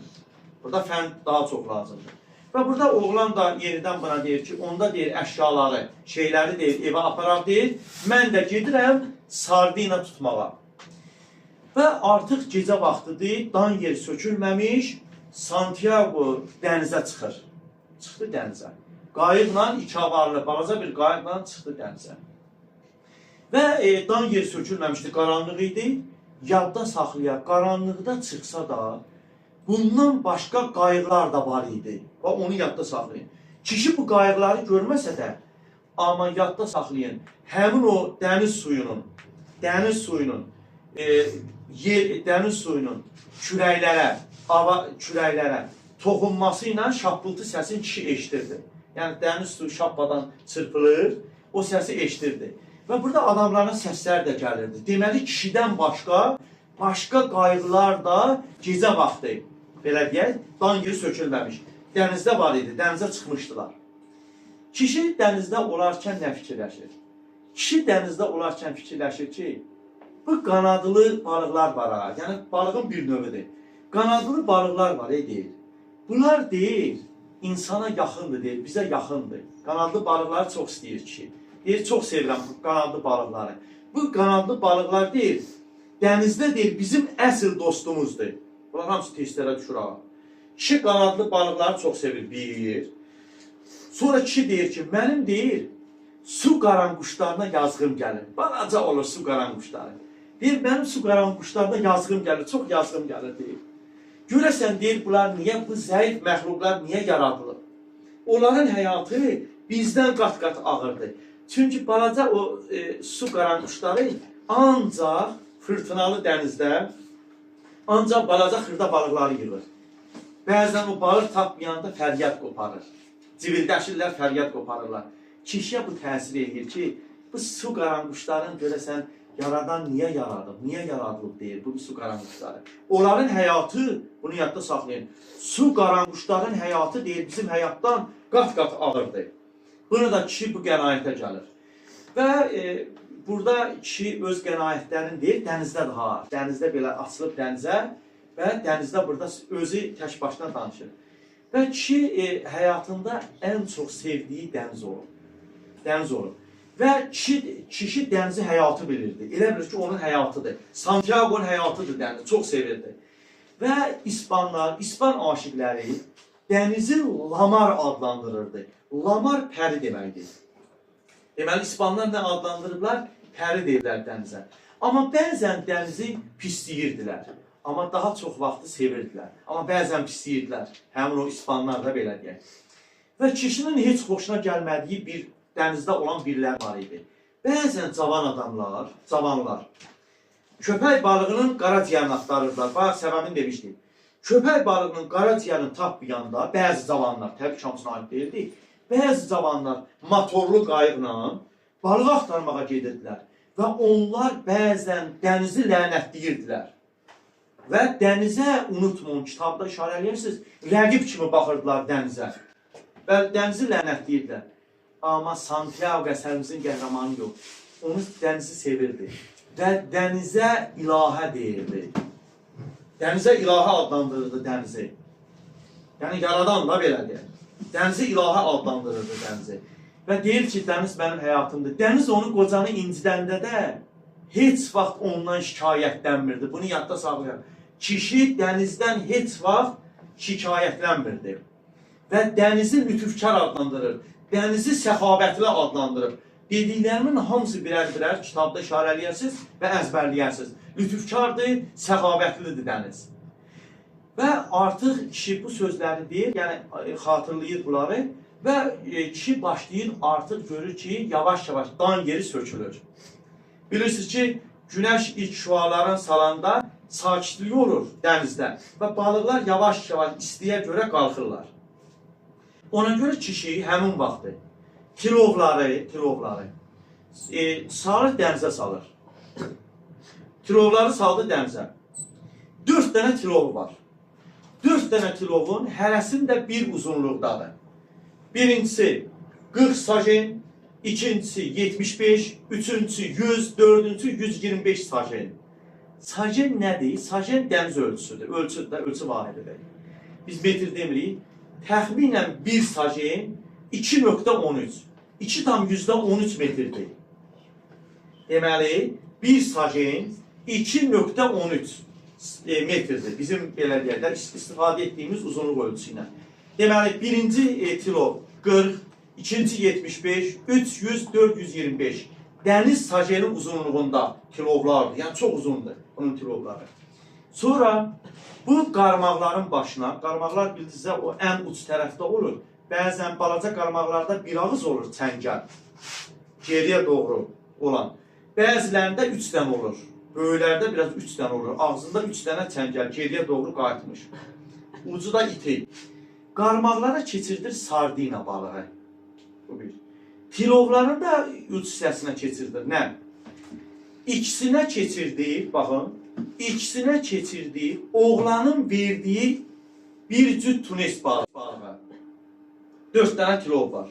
Burada fən daha çox lazımdır. Və burada oğlan da yenidən buna deyir ki, onda deyir əşyaları, şeyləri deyir, evə aparaq deyir, mən də gedirəm sardina tutmağa. Və artıq gecə vaxtıdır, dan yeri sökülməmiş, Santiago dənizə çıxır. Çıxdı dənizə. Qayıqla, iki avarlı, balaca bir qayıqla çıxdı dənizə. Və dan yeri sökülməmişdi, qaranlıq idi. Yadda saxlayaq, qaranlıqda çıxsa da, bundan başqa qayıqlar da var idi. Və onu yadda saxlayın. Kişi bu qayıqları görməsə də, amma yadda saxlayın. Həmin o dəniz suyunun kürəklərə toxunması ilə şappıltı səsini kişi eşitirdi. Yəni dəniz suyu şappadan çırpılır, o səsi eşitirdi. Və burada adamların səsləri də gəlirdi. Deməli, kişidən başqa qayıqlar da gecə vaxtı, belə deyək, dan yeri sökülməmiş. Dənizdə var idi, dənizə çıxmışdılar. Kişi dənizdə olarkən nə fikirləşir? Kişi dənizdə olarkən fikirləşir ki, bu qanadlı balıqlar var ha, yəni balığın bir növüdür. Qanadlı balıqlar var, deyir. Bunlar deyir, insana yaxındır, deyir, bizə yaxındır. Qanadlı balıqları çox istəyir kişi. Deyir, çox sevirəm bu qanadlı balıqları. Bu qanadlı balıqlar deyir, dənizdə deyir, bizim əsl dostumuzdur. Bunlar hamısı testlərə düşür ağa. Kişi qanadlı balıqları çox sevir, bir. Sonra kişi deyir ki, mənim deyir, su qaranquşlarına yazğım gəlir. Balaca olur su qaranquşları. Deyir, mənim su qaranquşlarına yazğım gəlir, çox yazğım gəlir deyir. Görəsən deyir, bunlar niyə, bu zəif məxluqlar niyə yaradılıb? onların həyatı bizdən qat-qat ağırdır. Çünki balaca o su qaranquşları ancaq fırtınalı dənizdə ancaq balaca xırda balıqları yığır. Bəzən o balıq tapmayanda fəryad qoparır. Civildəşirlər, fəryad qoparırlar. Kişiyə bu təsir edir ki, bu su qaranquşların görəsən yaradan niyə yaradıb, niyə yaradılıb deyir bu su qaranquşları. Onların həyatı, bunu yadda saxlayın, su qaranquşların həyatı deyir bizim həyatdan qat-qat ağırdır. Bunu da kişi bu qənaətə gəlir. Və burada kişi öz qənaətlərini deyir, dənizdə daha, dənizdə belə açılıb dənizə və dənizdə burada özü tək başına danışır. Və kişi həyatında ən çox sevdiyi dəniz olur. Dəniz olur. Və kişi dənizi həyatı bilirdi. Elə bilir ki, onun həyatıdır. Santiago'nun həyatıdır dəniz, çox sevirdi. Və İspanlar, İspan aşiqləri dənizi Lamar adlandırırdı. Lamar pəri deməkdir. Deməli, İspanlar nə adlandırırlar? Pəri deyirlər dənizə. Amma bəzən dənizi pisləyirdilər. Amma daha çox vaxtı sevirdilər. Amma bəzən pisləyirdilər. Həmin o İspanlar da belə deyək. Və kişinin heç xoşuna gəlmədiyi bir dənizdə olan birlər var idi. Bəzən cavan adamlar, cavanlar, köpək balığının qara ciyərini axtarırlar. Bayaq səbəbini demişdik. Köpək balığının qara ciyərini tapmayanda bəzi cavanlar, təbii ki, hamısına aid deyildi, bəzi cavanlar motorlu qayıqla balıq axtarmağa gedirdilər. Və onlar bəzən dənizi lənətləyirdilər. Və dənizə, unutmayın, kitabda işarə edirsiniz, rəqib kimi baxırdılar dənizə. Və dənizi lənətləyirdilər. Amma Santiago əsərimizin qəhrəmanı yox. Onu dənizi sevirdi. Və dənizə ilahə deyirdi. Dənizə ilahə adlandırırdı dənizi. Yəni yaradan da belədir. Dənizi ilahə adlandırırdı dənizi. Və deyir ki, dəniz mənim həyatımdır. Dəniz onu qocanı incidəndə də heç vaxt ondan şikayətlənmirdi. Bunu yadda saxlayın. Kişi dənizdən heç vaxt şikayətlənmirdi. Və dənizi lütufkar adlandırır. Dənizi səxavətli adlandırır. Dediklərimin hamısı birər-birər kitabda işarələyərsiniz və əzbərləyərsiniz. Lütufkardır, səxavətlidir dəniz. Və artıq kişi bu sözləri deyir, yəni xatırlayır bunları və kişi başlayır artıq görür ki, yavaş-yavaş dan yeri sökülür. Bilirsiniz ki, günəş ilk şüaların salanda sakitlik olur dənizdə və balıqlar yavaş-yavaş istiyə görə qalxırlar. Ona görə kişi həmin vaxtı tilovları salır dənizə salır. Tilovları saldı dənizə. 4 dənə tilovu var. 4 dənə tilovun hərəsində bir uzunluqdadır. Birincisi 40 sajen, ikincisi 75, üçüncüsü 100, dördüncüsü 125 sajen. Sajen nədir? Sajen dəniz ölçüsüdür. Ölçü vahididir. Biz metr demirik. Təxminən 1 sajen 2.13. 2,13 metrdir. Deməli, 1 sajen 2.13 metrdir. Bizim belə deyək, istifadə etdiyimiz uzunluq ölçüsü ilə. Deməli, birinci tilov 40, ikinci 75, 300, 425. Dəniz sajenin uzunluğunda tilovlardır. Yəni, çox uzundur bunun tilovları. Sonra bu qarmaqların başına, qarmaqlar bildinizsə o ən uç tərəfdə olur. Bəzən balaca qarmaqlarda bir ağız olur çəngəl. Geriyə doğru olan. Bəzilərində 3 dənə olur. Böyüklərdə biraz 3 dənə olur. Ağzında 3 dənə çəngəl geriyə doğru qayıtmış. Ucu da iti. Qarmaqlara keçirdir sardina balığı. Bu bir. Tilovların da uç hissəsinə keçirdir. Nə? İkisinə keçirdi, baxın. İkisinə keçirdi oğlanın verdiyi bir cüt tunes balığı. 4 dənə tilov var.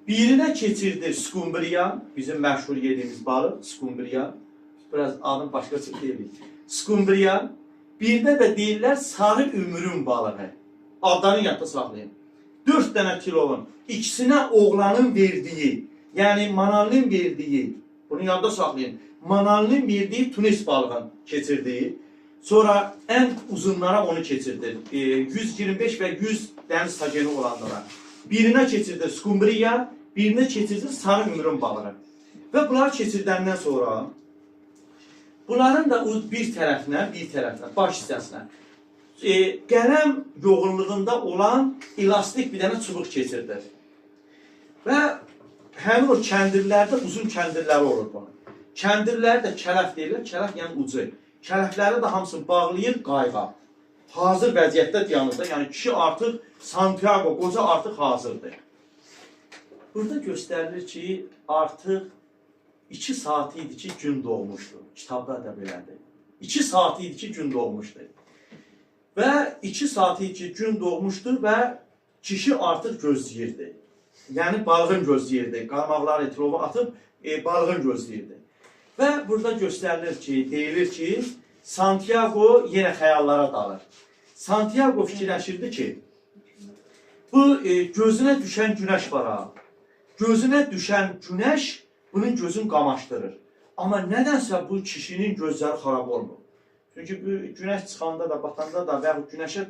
Birinə keçirdir skumbriya, bizim məşhur yediğimiz balıq, skumbriya. Biraz adın başqa çıx deyilik. Skumbriya. Birdə də deyirlər sarı ümürün balığı. Adlarını yadda saxlayın. 4 dənə tilovun ikisinə oğlanın verdiyi, yəni manalının verdiyi, bunu yadda saxlayın. Manalının verdiyi tunis balığın keçirdiyi, sonra ən uzunlara onu keçirdi. 125 və 100 dəniz sajeni olanlara. Birinə keçirdi skumbriya, birinə keçirdi sarı ümürün balığı. Və bunları keçirdəndən sonra bunların da bir tərəfinə, baş hissəsinə qələm yoğunluğunda olan elastik bir dənə çubuq keçirdir. Və həmin o kəndirlərdə uzun kəndirləri olur bunun. Kəndirləri də kələf deyirlər, kələf yəni ucu. Kələfləri də hamısını bağlayır qayığa. Hazır vəziyyətdə dayanır da, yəni kişi artıq Santiago, qoca artıq hazırdır. Burada göstərilir ki, artıq 2 saat idi ki, gün doğmuşdu. Kitabda da belədir. 2 saat idi ki, gün doğmuşdu. Və 2 saat idi ki, gün doğmuşdu və kişi artıq gözləyirdi. Yəni balığın gözləyirdi. Qarmaqları tilova atıb balığın gözləyirdi. Və burada göstərilir ki, deyilir ki, Santiago yenə xəyallara dalır. Santiago fikirləşirdi ki, bu gözünə düşən günəş var ha. Gözünə düşən günəş bunun gözünü qamaşdırır. Amma nədənsə bu kişinin gözləri xarab olmur. Çünki bu günəş çıxanda da, batanda da və günəşə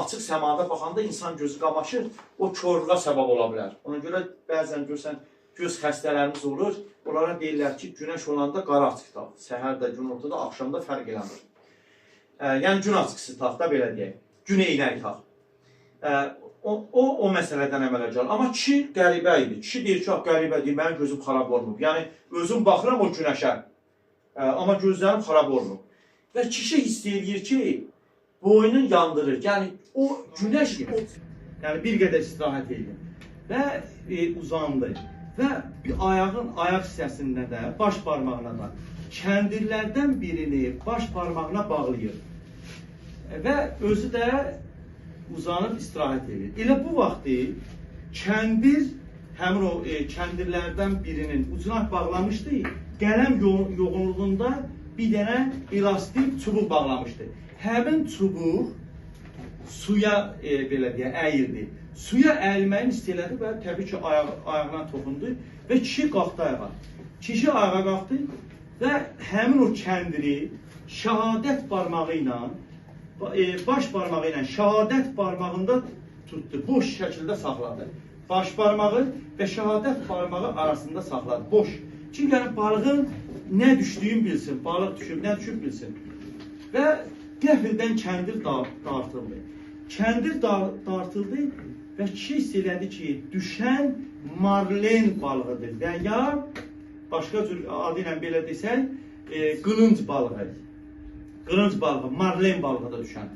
açıq səmada baxanda insan gözü qamaşır, o körlüğə səbəb ola bilər. Ona görə bəzən görsən, göz xəstələrimiz olur, onlara deyirlər ki, günəş olanda qara açıq taq. Səhər də, gün ortada, axşamda fərq eləmir. Yəni gün açıqsı taq da belə deyək, gün eynək taq. O məsələdən əmələ gəlir. Amma kişi qəribə idi. Kişi deyir ki, qəribə deyir, mənim gözüm xarab olmur. Yəni, özüm baxıram o günəşə, amma gözlərim xarab olmur. Və kişi hiss edir ki, boynun yandırır. Yəni, o günəş, yəni bir qədər istirahət edir. Və uzandı. Və ayaq hissəsində də, baş barmağına da kəndirlərdən birini baş barmağına bağlayır. Və özü də uzanıb istirahət edir. Elə bu vaxtı kəndir, həmin o kəndirlərdən birinin ucuna bağlamışdı, qələm yoğunluğunda bir dənə elastik çubuq bağlamışdı. Həmin çubuq suya belə deyək, əyirdi. Suya əyilməyin istelədi və təbii ki, ayağına toxundu və kişi qalxdı ayağa. Kişi ayağa qalxdı və həmin o kəndiri şəhadət barmağı ilə, baş barmağı ilə şəhadət barmağında tutdu, boş şəkildə saxladı. Baş barmağı və şəhadət barmağı arasında saxladı, boş. Çünki yəni balığın nə düşdüyünü bilsin, balıq düşüb, nə düşüb bilsin. Və qəfildən kəndir dartıldı. Kəndir dartıldı və kişi hiss elədi ki, düşən marlen balığıdır və ya başqa cür adı ilə belə desək, qılınc balığı. Qılınc balığı, marlen balığı da düşən.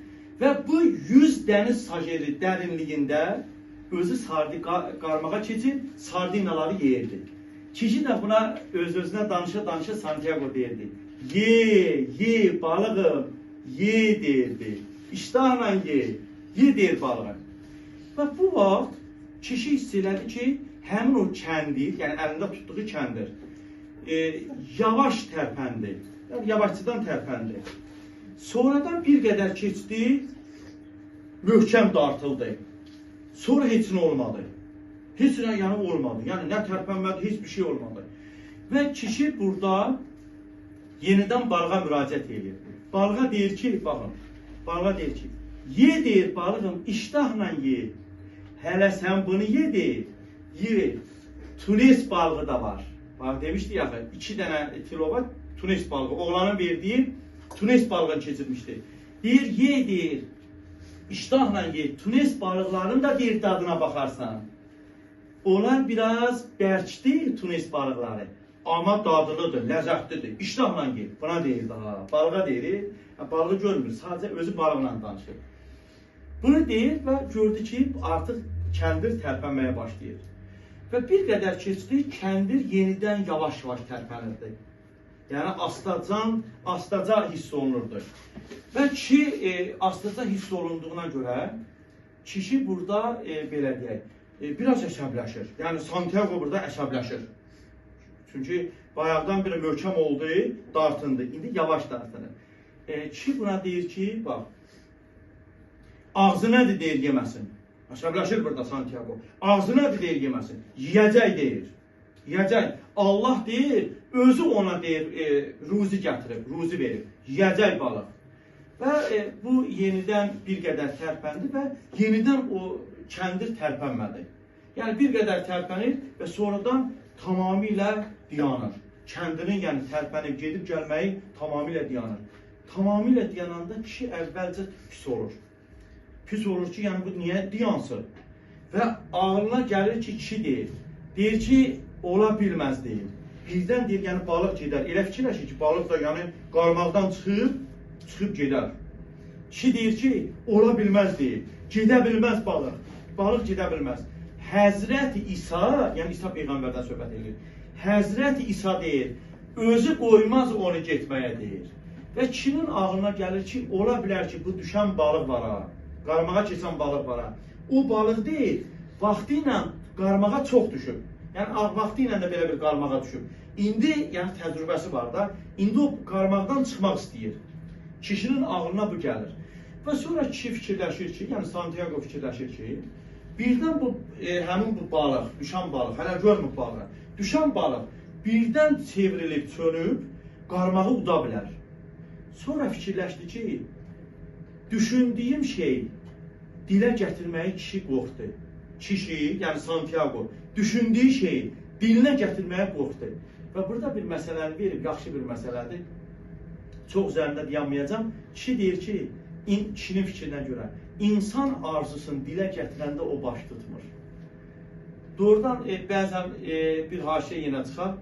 Və bu 100 dəniz sajeri dərinliyində özü qarmağa keçib sardinaları yeyirdi. Kişi də buna öz-özünə danışa Santiago deyirdi. Ye balığım, ye deyirdi. İştahla ye deyir balığı. Və bu vaxt kişi hiss elədi ki, həmin o kəndir, yəni əlində tutduğu kəndir, yavaş tərpəndi, yəni yavaşçıdan tərpəndi. Sonradan bir qədər keçdi, möhkəm dartıldı. Sonra heç nə olmadı. Heç nə yəni olmadı. Yəni nə tərpənmədi, heç bir şey olmadı. Və kişi burada yenidən balığa müraciət edir. Balığa deyir ki, baxın, balığa deyir ki, ye deyir balığım, iştahla ye. Hələ sən bunu ye deyir, ye. Tunis balığı da var. Bax demişdi ya, 2 dənə tilova Tunis balığı, oğlanın verdiyi Tunis balığını keçirmişdi. Deyir, ye deyir, iştahla ye. Tunis balıqlarının da deyir dadına baxarsan. Onlar biraz bərkdir Tunis balıqları. Amma dadılıdır, ləzzətlidir. İştahla ye. Buna deyir daha. Balığa deyir, balığı görmür, sadəcə özü balıqla danışır. Bunu deyir və gördü ki, artıq kəndir tərpənməyə başlayır. Və bir qədər keçdi, kəndir yenidən yavaş-yavaş tərpənirdi. Yəni, astaca hiss olunurdu. Və kişi astaca hiss olunduğuna görə, kişi burada, belə deyək, biraz əsəbləşir. Yəni, Santiago burada əsəbləşir. Çünki bayaqdan bir möhkəm oldu, dartındı. İndi yavaş dartınır. Kişi buna deyir ki, bax, ağzı nədir deyir, yeməsin. Əsəbləşir burada Santiago. Ağzı nədir deyir, yeməsin. Yiyəcək deyir. Yiyəcək. Allah deyir, özü ona deyir, ruzi gətirib, ruzi verib. Yiyəcək balıq. Və bu yenidən bir qədər tərpəndi və yenidən o kəndir tərpənmədi. Yəni bir qədər tərpənir və sonradan tamamilə dayanır. Kəndinin yəni tərpənib gedib gəlməyi tamamilə dayanır. tamamilə dayananda kişi əvvəlcə pis olur. Pis olur ki, yəni bu niyə dayansın? Və ağlına gəlir ki, kişi deyir. Deyir ki, ola bilməz deyir. Birdən deyir, yəni balıq gedər. Elə fikirləşir ki, balıq da yəni qarmaqdan çıxıb gedər. Kişi deyir ki, ola bilməz deyir. Gedə bilməz balıq. Balıq gedə bilməz. Həzrəti İsa, yəni İsa Peyğəmbərdən söhbət edir. Həzrəti İsa deyir, özü qoymaz onu getməyə deyir. Və kişinin ağlına gəlir ki, ola bilər ki, bu düşən balıq var ha. Qarmağa keçən balıq var ha. O balıq deyil, vaxtı ilə qarmağa çox düşüb. Yəni vaxtı ilə də belə bir qarmağa düşüb. İndi, yəni təcrübəsi var da, indi o qarmaqdan çıxmaq istəyir. Kişinin ağlına bu gəlir. Və sonra kişi fikirləşir ki, yəni Santiago fikirləşir ki, birdən bu, həmin bu balıq, düşən balıq, hələ görmür balığı, düşən balıq birdən çevrilib, çönüb, qarmağı uda bilər. Sonra fikirləşdi ki, düşündüyüm şey, dilə gətirməyi kişi qorxdu. Kişi, yəni Santiago, düşündüyü şeyi dilinə gətirməyə qorxdu. Və burada bir məsələni verib, yaxşı bir məsələdir. Çox üzərində dayanmayacağam. Kişi deyir ki, kişinin fikrinə görə, insan arzusunu dilə gətirəndə o baş tutmur. Doğrudan bəzən bir haşiyə yenə çıxar.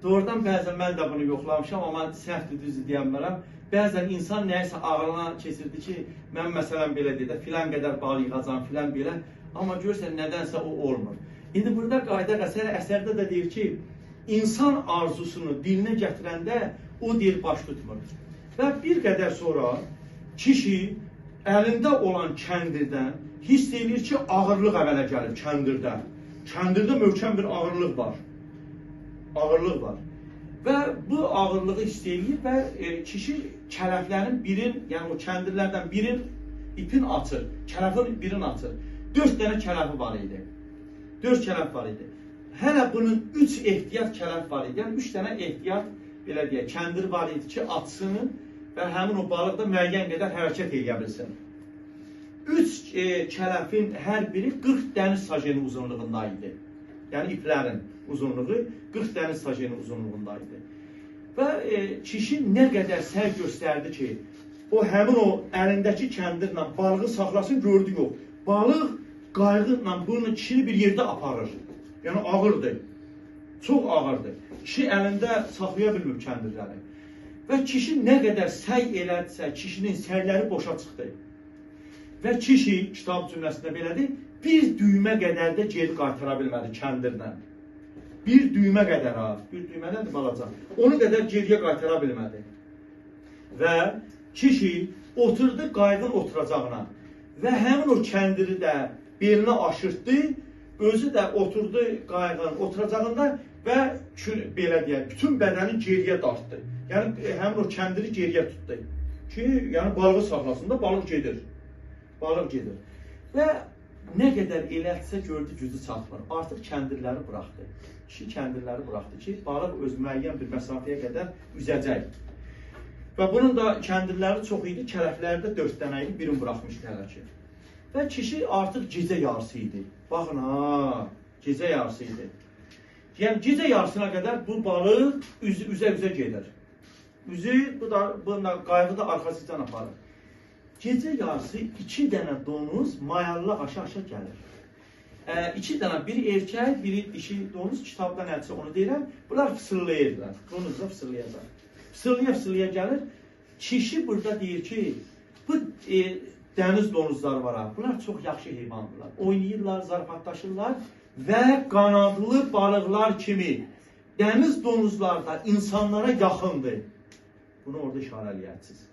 Doğrudan bəzən mən də bunu yoxlamışam, amma səhvdir, düzü deyənmərəm. Bəzən insan nəyəsə ağlına keçirdi ki, mən məsələn belə deyək də, filan qədər bal yığacam, filan belə. Amma görürsən, nədənsə o olmur. İndi burada qayda əsərdə də deyir ki, insan arzusunu dilinə gətirəndə o deyir baş tutmur. Və bir qədər sonra kişi əlində olan kəndirdən hiss edir ki, ağırlıq əvvələ gəlib kəndirdə. Kəndirdə möhkəm bir ağırlıq var. Ağırlıq var. Və bu ağırlığı hiss edir və kişi kələflərin birin, yəni o kəndirlərdən birin ipin açır. Kələfin birini açır. 4 dənə kələfi var idi. 4 kələf var idi. Hələ bunun 3 ehtiyat kələf var idi. Yəni 3 dənə ehtiyat, belə deyək, kəndir var idi ki, açsın və həmin o balıq da müəyyən qədər hərəkət edə bilsin. 3 kələfin hər biri 40 dəniz sajeni uzunluğunda idi. Yəni iplərin uzunluğu 40 dəniz sajeni uzunluğunda idi. Və kişi nə qədər səy göstərdi ki, o həmin o əlindəki kəndirlə balığı saxlasın, gördü yox. Balıq qayğıyla bunu kişini bir yerdə aparır. Yəni ağırdır. Çox ağırdır. Kişi əlində saxlaya bilmir kəndirləri. Və kişi nə qədər səy elədirsə, kişinin səyləri boşa çıxdı. Və kişi, kitab cümləsində belədir, bir düymə qədər də geri qaytara bilmədi kəndirlə. Bir düymə qədər ha, bir düymə nədir balaca? Onu qədər geriyə qaytara bilmədi. Və kişi oturdu qayğın oturacağına və həmin o kəndiri də belinə aşırtdı, özü də oturdu qayğın oturacağında və belə deyək, bütün bədəni geriyə dartdı. Yəni həmin o kəndiri geriyə tutdu ki, yəni balığı saxlasın da balıq gedir. Balıq gedir. Və nə qədər elətsə gördü gücü çatmır. Artıq kəndirləri buraxdı. Kişi kəndirləri buraxdı ki, balıq öz müəyyən bir məsafəyə qədər üzəcək. Və bunun da kəndirləri çox idi, kələfləri də 4 dənə idi, birini buraxmışdı hələ ki. Və kişi artıq gecə yarısı idi. Baxın ha, gecə yarısı idi. Yəni gecə yarısına qədər bu balıq üzə gedir. Üzü, bu da qayğı da arxasından aparır. Gecə yarısı 2 dənə donuz mayallaq aşağı gəlir. 2 dənə, biri erkək, biri dişi donuz, kitabda nəticə onu deyirəm. Bunlar fısıldayırlar, donuz da fısıldayacaq. Fısıldaya gəlir. Kişi burada deyir ki, bu dəniz donuzları var ha, bunlar çox yaxşı heyvandırlar. Oynayırlar, zarafatlaşırlar və qanadlı balıqlar kimi dəniz donuzlar da insanlara yaxındır. Bunu orada işarələyərsiniz.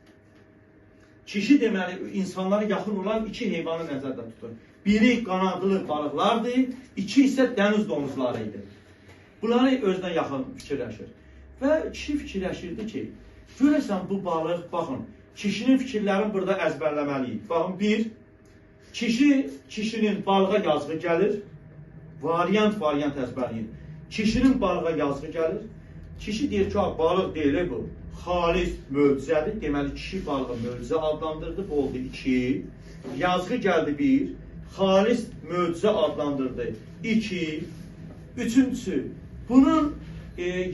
Kişi deməli, insanlara yaxın olan 2 heyvanı nəzərdə tutur. Biri qanadlı balıqlardır, 2 isə dəniz donuzları idi. Bunları özünə yaxın fikirləşir. Və kişi fikirləşirdi ki, görəsən bu balıq, baxın, kişinin fikirlərini burada əzbərləməliyik. Baxın, 1, kişinin balığa yazığı gəlir, variant əzbərləyin. Kişinin balığa yazığı gəlir, kişi deyir ki, balıq deyil bu, xalis möcüzədir. Deməli, kişi balığı möcüzə adlandırdı, bu oldu 2. Yazğı gəldi 1, xalis möcüzə adlandırdı 2. Üçüncüsü, bunun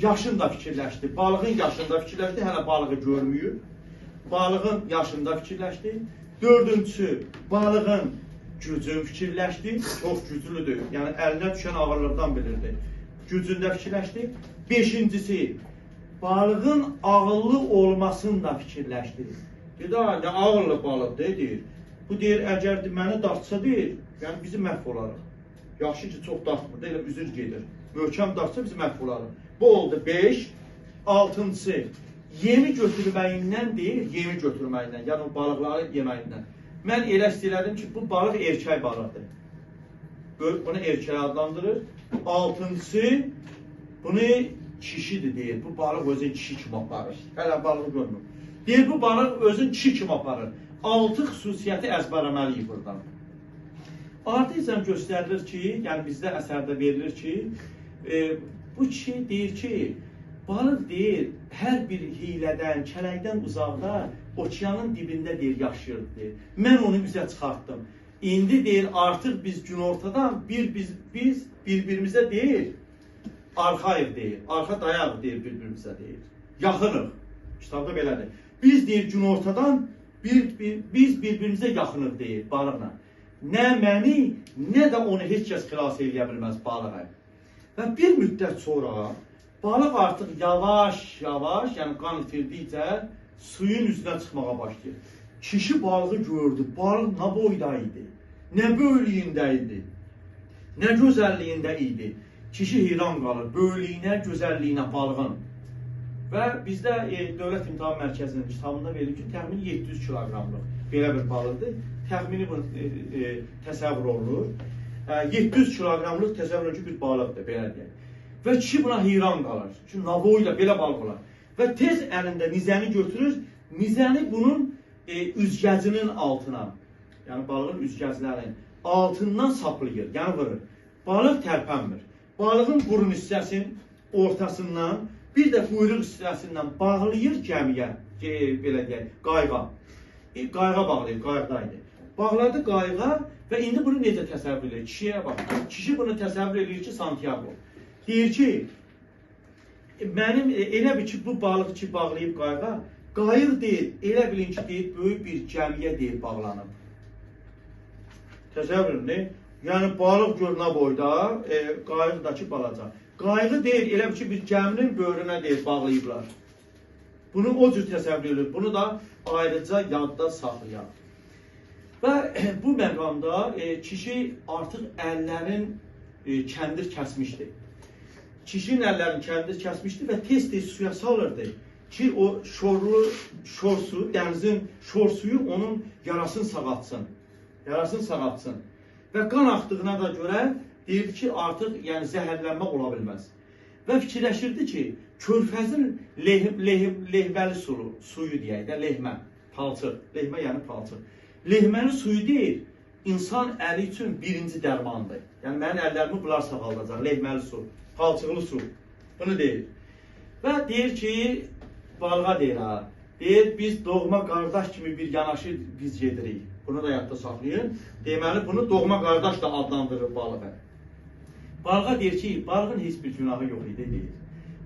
yaşını da fikirləşdi, balığın yaşını da fikirləşdi, hələ balığı görmüyüb. balığın yaşında fikirləşdi. Dördüncüsü, balığın gücün fikirləşdi. Çox güclüdür. Yəni əlinə düşən ağırlıqdan bilirdi. Gücündə fikirləşdi. Beşincisi, balığın ağıllı olmasını da fikirləşdi. Dedi, nə ağıllı balıqdır, deyir. Bu deyir, əgər məni dartsa deyir, yəni bizi məhv olarıq. Yaxşı ki, çox dartmır, elə üzür gedir. Möhkəm dartsa bizi məhv olarıq. Bu oldu 5. Altıncısı, yemi götürməyindən deyir, yemi götürməyindən, yəni o balıqları yeməyindən. Mən elə istəyirdim ki, bu balıq erkək balıqdır. Bunu erkək adlandırır. Altıncısı, bunu kişidir deyir. Bu balıq özün kişi kimi aparır. Hələ balığı görmür. Deyir, bu balıq özün kişi kimi aparır. 6 xüsusiyyəti əzbərləməliyik buradan. Artı isə göstərilir ki, yəni bizdə əsərdə verilir ki, bu kişi deyir ki, balıq deyir, hər bir hilədən, kələkdən uzaqda, okeanın dibində deyir, yaşayır deyir. Mən onu üzə çıxartdım. İndi deyir, artıq biz günortadan biz bir-birimizə deyir, arxayıq deyir, arxa dayaq deyir bir-birimizə deyir. Yaxınıq. Kitabda belədir. Biz deyir, günortadan biz bir-birimizə yaxınıq deyir balıqla. Nə məni, nə də onu heç kəs xilas eləyə bilməz balığa. Və bir müddət sonra balıq artıq yavaş-yavaş, yəni qan itirdikcə suyun üzünə çıxmağa başlayır. Kişi balığı gördü, balıq nə boyda idi, nə böylüyündə idi, nə gözəlliyində idi. Kişi heyran qalır, böylüyünə, gözəlliyinə balığın. Və bizdə Dövlət İmtahan Mərkəzinin kitabında verilir ki, təxmini 700 kiloqramlıq belə bir balıqdır. Təxmini bunu təsəvvür olunur. 700 kiloqramlıq təsəvvür olunur ki, bir balıqdır, belə deyək. Və kişi buna heyran qalır. Çünki navoyla belə balıq olar. Və tez əlində nizəni götürür, nizəni bunun üzgəcinin altına, yəni balığın üzgəclərinin altından saplayır, yəni vurur. Balıq tərpənmir. Balığın burun hissəsinin ortasından, bir də quyruq hissəsindən bağlayır gəmiyə, belə deyək, qayığa. Qayığa bağlayır, qayıqdaydı. Bağladı qayığa və indi bunu necə təsəvvür edir? Kişiyə bax. Kişi bunu təsəvvür edir ki, Santiago. Deyir ki, mənim elə bir ki, bu balığı ki, bağlayıb qayığa, qayıq deyir, elə bilin ki, deyir, böyük bir gəmiyə deyir, bağlanıb. Təsəvvür edin, yəni balıq görünə boyda, qayıqdakı balaca. Qayığı deyir, elə ki, bir gəminin böyrünə deyir, bağlayıblar. Bunu o cür təsəvvür edilir. Bunu da ayrıca yadda saxlayaq. Və bu məqamda kişi artıq əllərin kəndir kəsmişdi. Kişinin əllərini kəndir kəsmişdi və tez-tez suya salırdı ki, o şor su, dənizin şor suyu onun yarasını sağaltsın. Yarasını sağaltsın. Və qan axdığına da görə deyirdi ki, artıq yəni, zəhərlənmə ola bilməz. Və fikirləşirdi ki, körfəzin lehməli suyu deyək də, lehmə, palçıq. Lehmə yəni palçıq. Lehməli suyu deyir, insan əli üçün birinci dərmandır. Yəni, mənim əllərimi bunlar sağaldacaq, lehməli su, palçıqlı su. Bunu deyir. Və deyir ki, balığa deyir, deyir, biz doğma qardaş kimi bir yanaşı biz gedirik. Bunu da yadda saxlayın. Deməli, bunu doğma qardaş da adlandırır balığa. Balığa deyir ki, balığın heç bir günahı yox idi, deyir.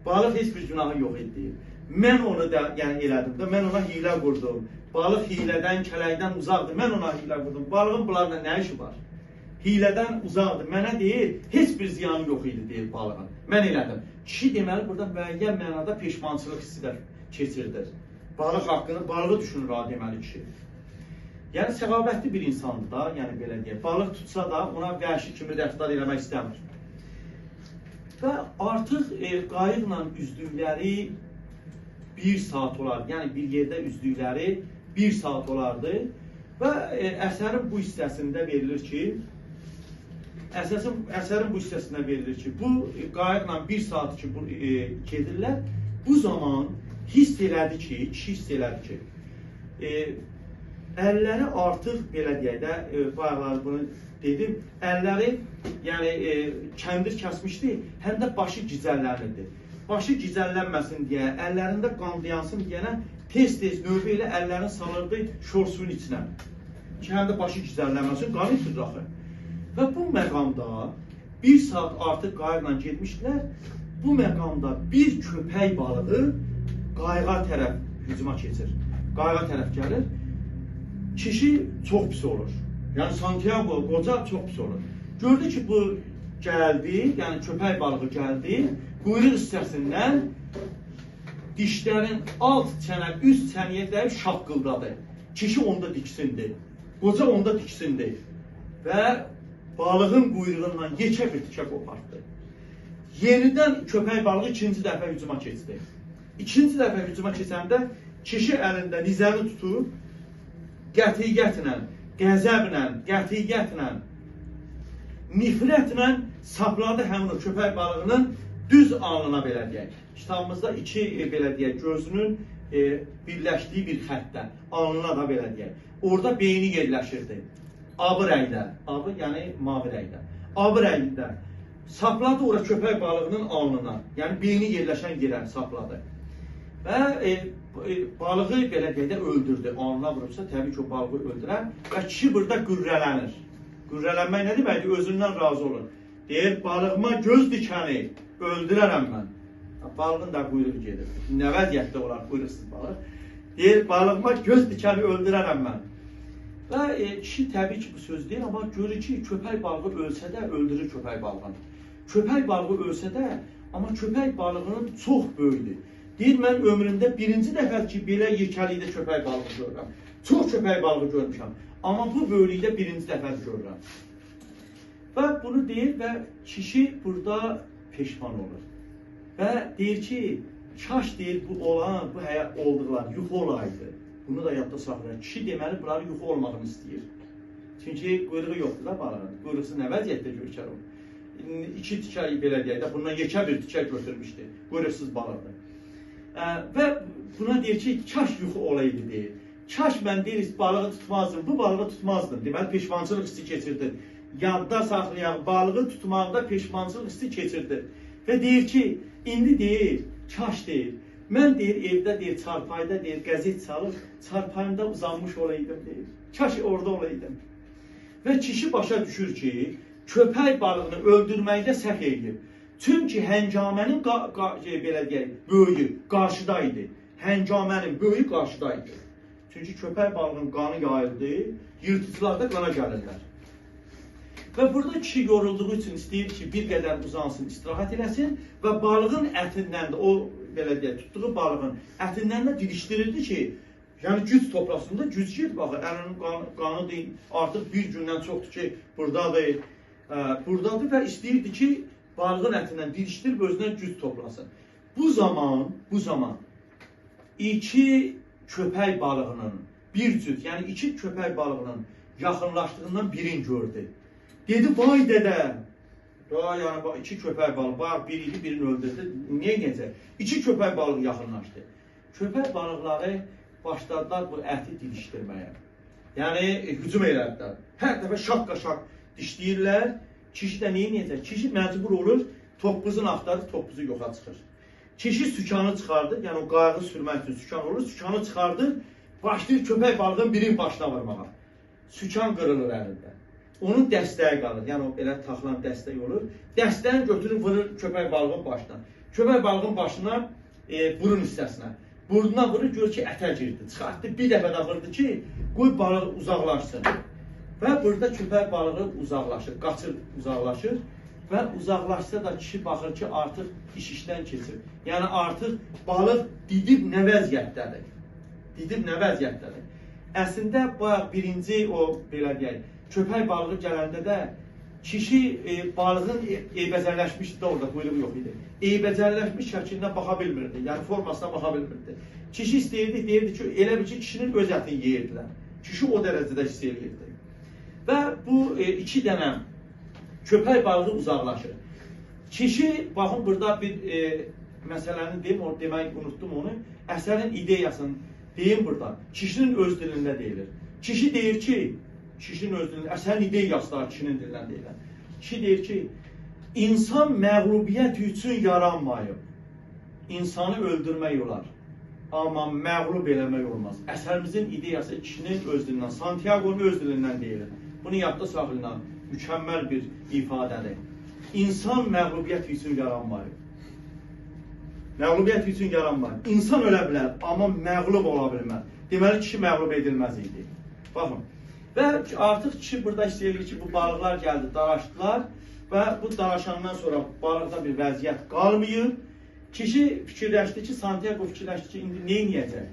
Balıq heç bir günahı yox idi, deyir. Mən onu da yəni, elədim də, mən ona hilə qurdum. Balıq hilədən, kələkdən uzaqdır, mən ona hilə qurdum. Balığın bunlarla nə işi var? Hilədən uzaqdır, mənə deyir, heç bir ziyanı yox idi, deyir balığın. Mən elədim. Kişi deməli, burada müəyyən mənada peşmançılıq hissi də keçirdir. Balıq haqqını, balığı düşünür, deməli kişi. Yəni, səxavətli bir insandır da, yəni belə deyək. Balıq tutsa da, ona vəhşi kimi rəftar eləmək istəmir. Və artıq qayıqla üzdükləri 1 saat olar, yəni bir yerdə üzdükləri 1 saat olardı. Və əsərin bu hissəsində verilir ki, bu qayıqla 1 saat ki gedirlər, bu zaman hiss elədi ki, kişi hiss elədi ki, əlləri artıq, belə deyək də, bayaqlar bunu dedim, əlləri yəni, kəndir kəsmişdi, həm də başı gicəllənirdi. Başı gicəllənməsin deyə, əllərində qandayansın deyənə, tez-tez növbə ilə əllərini salırdı şor suyun içinə. Ki, həm də başı gicəllənməsin, qan itirir axı. Və bu məqamda 1 saat artıq qayıqla getmişdilər, bu məqamda bir köpək balığı qayığa tərəf hücuma keçir. qayığa tərəf gəlir. Kişi çox pis olur. Yəni Santiago qoca çox pis olur. Gördü ki, bu gəldi, yəni köpək balığı gəldi, quyruq hissəsindən dişlərin alt çənə, üst çənəyə dəyib şaqqıldadı. Kişi onda diksindi. Qoca onda diksindi. Və balığın quyruğundan yekə bir tikə qopartdı. Yenidən köpək balığı ikinci dəfə hücuma keçdi. İkinci dəfə hücuma keçəndə kişi əlində nizəni tutub, qətiyyətlə, qəzəblə, qətiyyətlə, nifrətlə sapladı həmin o köpək balığının düz alnına belə deyək. Kitabımızda iki belə deyək, gözünün birləşdiyi bir xəttdə, alnına da belə deyək. Orada beyni yerləşirdi. Abı rəngdə, abı yəni mavi rəngdə. Abı rəngdə sapladı ora köpək balığının alnına, yəni beyni yerləşən yerə sapladı. Və balığı belə deyək də öldürdü. Alnına vurubsa təbii ki o balığı öldürər və kişi burada qürrələnir. Qürrələnmək nə deməkdir? Özündən razı olur. Deyir, balığıma göz dikəni öldürərəm mən. Balığın da quyruğu gedir. Nə vəziyyətdə olar quyruqsuz balıq? Deyir, balığıma göz dikəni öldürərəm mən. Və kişi təbii ki bu söz deyir, amma görür ki, köpək balığı ölsə də öldürür köpək balığını. Köpək balığı ölsə də, amma köpək balığının çox böyüdür. Deyir, mən ömrümdə birinci dəfə ki, belə yekəlikdə köpək balığı görürəm. Çox köpək balığı görmüşəm. Amma bu böyüklükdə birinci dəfə görürəm. Və bunu deyir və kişi burada peşman olur. Və deyir ki, kaş deyir bu olan, bu həyat olduqlar, yuxu olaydı. Bunu da yadda saxlayır. Kişi deməli bunları yuxu olmağını istəyir. Çünki quyruğu yoxdur da balığın. Quyruqsu nə vəziyyətdə görkər o. İki tikə belə deyək də, bundan yekə bir tikə götürmüşdü. Quyruqsuz balıqdır. Və buna deyir ki, kaş yuxu olaydı deyir. Kaş mən deyir, balığı tutmazdım, bu balığı tutmazdım. Deməli, peşmançılıq hissi keçirdi. Yadda saxlayan balığı tutmaqda peşmançılıq hissi keçirdi. Və deyir ki, indi deyir, kaş deyir. Mən deyir, evdə deyir, çarpayda deyir, qəzet çalıb, çarpayımda uzanmış olaydım deyir. Kaş orada olaydım. Və kişi başa düşür ki, köpək balığını öldürməkdə səhv edir. Çünki həngamənin belə deyək, böyüyü qarşıdaydı. Həngamənin böyüyü qarşıdaydı. Çünki köpək balığının qanı yayıldı, yırtıcılar da qana gəlirlər. Və burada kişi yorulduğu üçün istəyir ki, bir qədər uzansın, istirahət eləsin və balığın ətindən də, o belə deyək, tutduğu balığın ətindən də dirişdirirdi ki, yəni güc toplasın da, güc gedir, baxır, əlinin qanı deyil, artıq bir gündən çoxdur ki, buradadır və istəyirdi ki, balığın ətindən dirişdirib özündən güc toplasın. Bu zaman iki köpək balığının bir cüt, yəni iki köpək balığının yaxınlaşdığından birini gördü. Dedi, vay dədə, yəni iki köpək balığı, bayaq biri idi, birini öldürdü, niyə necə? İki köpək balığı yaxınlaşdı. Köpək balıqları başladılar bu əti didişdirməyə. Yəni, hücum elədilər. Hər dəfə şaqqa-şaq dişləyirlər. Kişi də neyə necək? Kişi məcbur olur, toppuzun axtarır, toppuzu yoxa çıxır. Kişi sükanı çıxardır, yəni o qayığı sürmək üçün sükan olur, sükanı çıxardır, başlayır köpək balığın birinin başına vurmağa. Sükan qırılır əlində. Onun dəstəyi qalır, yəni o belə taxılan dəstək olur. Dəstəni götürür, vurur köpək balığın başına. Köpək balığın başına, burun hissəsinə. Burnuna vurur, görür ki, ətə girdi. Çıxartdı, bir dəfə də vurdu ki, qoy balığı uzaqlaşsın. Və burada köpək balığı uzaqlaşır, qaçır, uzaqlaşır. Və uzaqlaşsa da kişi baxır ki, artıq iş işdən keçir. Yəni artıq balıq didib nə vəziyyətdədir? Didib nə vəziyyətdədir? Əslində, birinci o, belə deyək, köpək balığı gələndə də kişi balığın eybəcərləşmişdi də orada, quyruğu yox idi. Eybəcərləşmiş şəkildə baxa bilmirdi, yəni formasına baxa bilmirdi. Kişi istəyirdi, deyirdi ki, elə bir ki, kişinin öz ətini yeyirdilər. Kişi o dərəcədə hiss edirdi. Və bu iki dənə köpək balığı uzaqlaşır. Kişi, baxın, burada bir məsələni deyim, demək unutdum onu. Əsərin ideyasını deyim burada. Kişinin öz dilində deyilir. Kişi deyir ki, kişinin öz dilində, əsərin ideyası da kişinin dilindən deyilən. Kişi deyir ki, insan məğlubiyyət üçün yaranmayıb. İnsanı öldürmək olar. Amma məğlub eləmək olmaz. Əsərimizin ideyası kişinin öz dilindən, Santiago'nun öz dilindən deyilir. Bunu yadda saxlayın, mükəmməl bir ifadədir. İnsan məğlubiyyət üçün yaranmayıb. Məğlubiyyət üçün yaranmayıb. İnsan ölə bilər, amma məğlub ola bilməz. deməli kişi məğlub edilməz idi. Baxın. Və artıq kişi burada istəyir ki, bu balıqlar gəldi, dalaşdılar və bu dalaşandan sonra balıqda bir vəziyyət qalmayır. Kişi fikirləşdi ki, Santiago fikirləşdi ki, indi nə edəcək?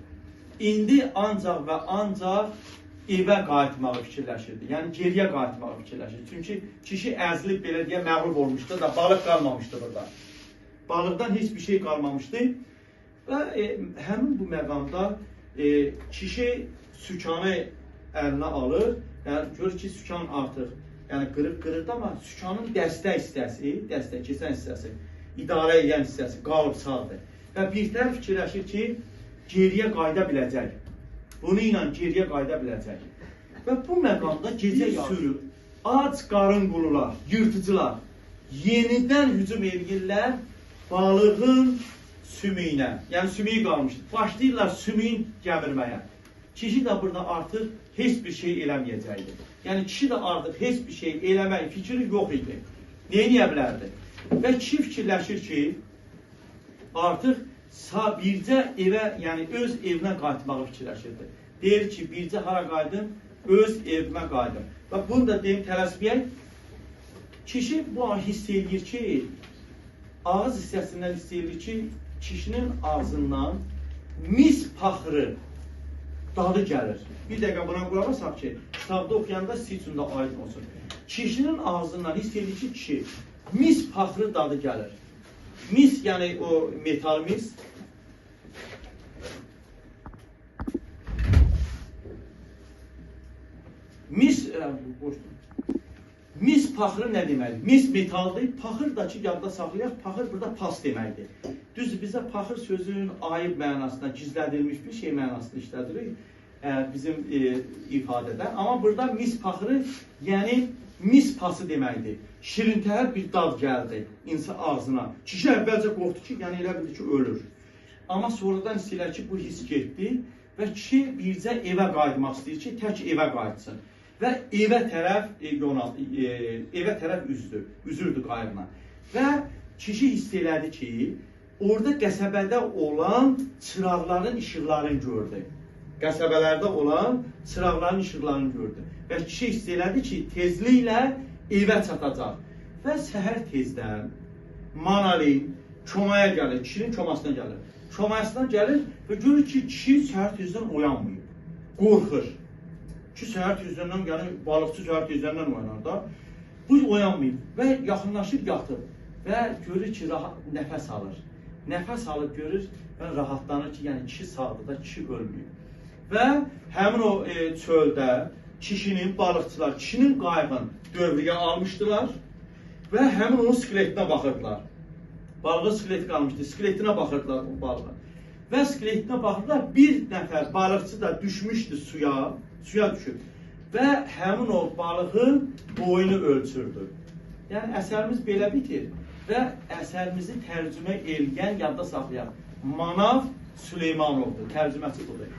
İndi ancaq və ancaq evə qayıtmağı fikirləşirdi. Yəni geriyə qayıtmağı fikirləşirdi. Çünki kişi əzilib belə deyə məğlub olmuşdu da balıq qalmamışdı burada. Balıqdan heç bir şey qalmamışdı. Və həmin bu məqamda kişi sükanı əlinə alır. Yəni görür ki, sükan artıq qırıq-qırıqdır, amma sükanın dəstək hissəsi, dəstək keçən hissəsi, idarə edən hissəsi qalıb sağdır. Və birdən fikirləşir ki, geriyə qayıda biləcək. Bunu ilə geriyə qayıda biləcək. Və bu məqamda gecə sürür, ac qarın qulular, yırtıcılar yenidən hücum edirlər balığın sümüyünə. Yəni sümüyü qalmışdır. Başlayırlar sümüyün gəmirməyə. Kişi də burada artıq heç bir şey eləməyəcəkdir. Yəni kişi də artıq heç bir şey eləmək fikri yox idi. Nə edə bilərdi? Və kişi fikirləşir ki, artıq bircə evə, yəni öz evinə qayıtmağı fikirləşirdi. Deyir ki, bircə hara qayıdım, öz evimə qayıdım. Və bunu da deyim, tələsməyək. Kişi bu an hiss edir ki, ağız hissəsindən hiss edir ki, kişinin ağzından mis paxırı dadı gəlir. Bir dəqiqə buna qulaq asaq ki, kitabda oxuyanda sizin üçün də aydın olsun. Kişinin ağzından hiss edir ki, kişi mis paxırı dadı gəlir. Mis, yəni o metal mis. Mis paxırı nə deməkdir? Mis metaldır, paxır da ki, yadda saxlayaq, paxır burada pas deməkdir. Düzdür, bizə paxır sözünün ayıb mənasında, gizlədilmiş bir şey mənasında işlədirik bizim ifadədə. Amma burada mis paxırı, yəni mis pası deməkdir. Şirintəhər bir dad gəldi insan ağzına. Kişi əvvəlcə qorxdu ki, yəni elə bildi ki, ölür. Amma sonradan istəyirlər ki, bu hiss getdi və kişi bircə evə qayıtmaq istəyir ki, tək evə qayıtsın. Və evə tərəf üzürdü qayığına. Və kişi hiss elədi ki, orada qəsəbədə olan çıraqların işıqlarını gördü. Qəsəbələrdə olan çıraqların işıqlarını gördü. Və kişi hiss elədi ki, tezliklə evə çatacaq. Və səhər tezdən Manalin çomaya gəlir, kişinin çomasına gəlir. Çomasına gəlir və görür ki, kişi səhər tezdən oyanmayıb, qorxur. Ki, səhər tezdən, yəni balıqçı səhər tezdən oyanar da, bu oyanmayıb və yaxınlaşıb yatır və görür ki, nəfəs alır. Nəfəs alıb görür və rahatlanır ki, yəni kişi sağdır da, kişi ölməyib. Və həmin o çöldə kişinin, balıqçılar, kişinin qayığını dövrüyə almışdılar və həmin onun skeletinə baxırdılar. Balığın skeleti qalmışdı, skeletinə baxırdılar o balığa. Və skeletinə baxırdılar, bir nəfər balıqçı da düşmüşdü suya düşüb və həmin o balığın boyunu ölçürdü. Yəni əsərimiz belə bitir və əsərimizi tərcümə eləyən, yadda saxlayan Manav Süleymanovdur, tərcüməçi budur.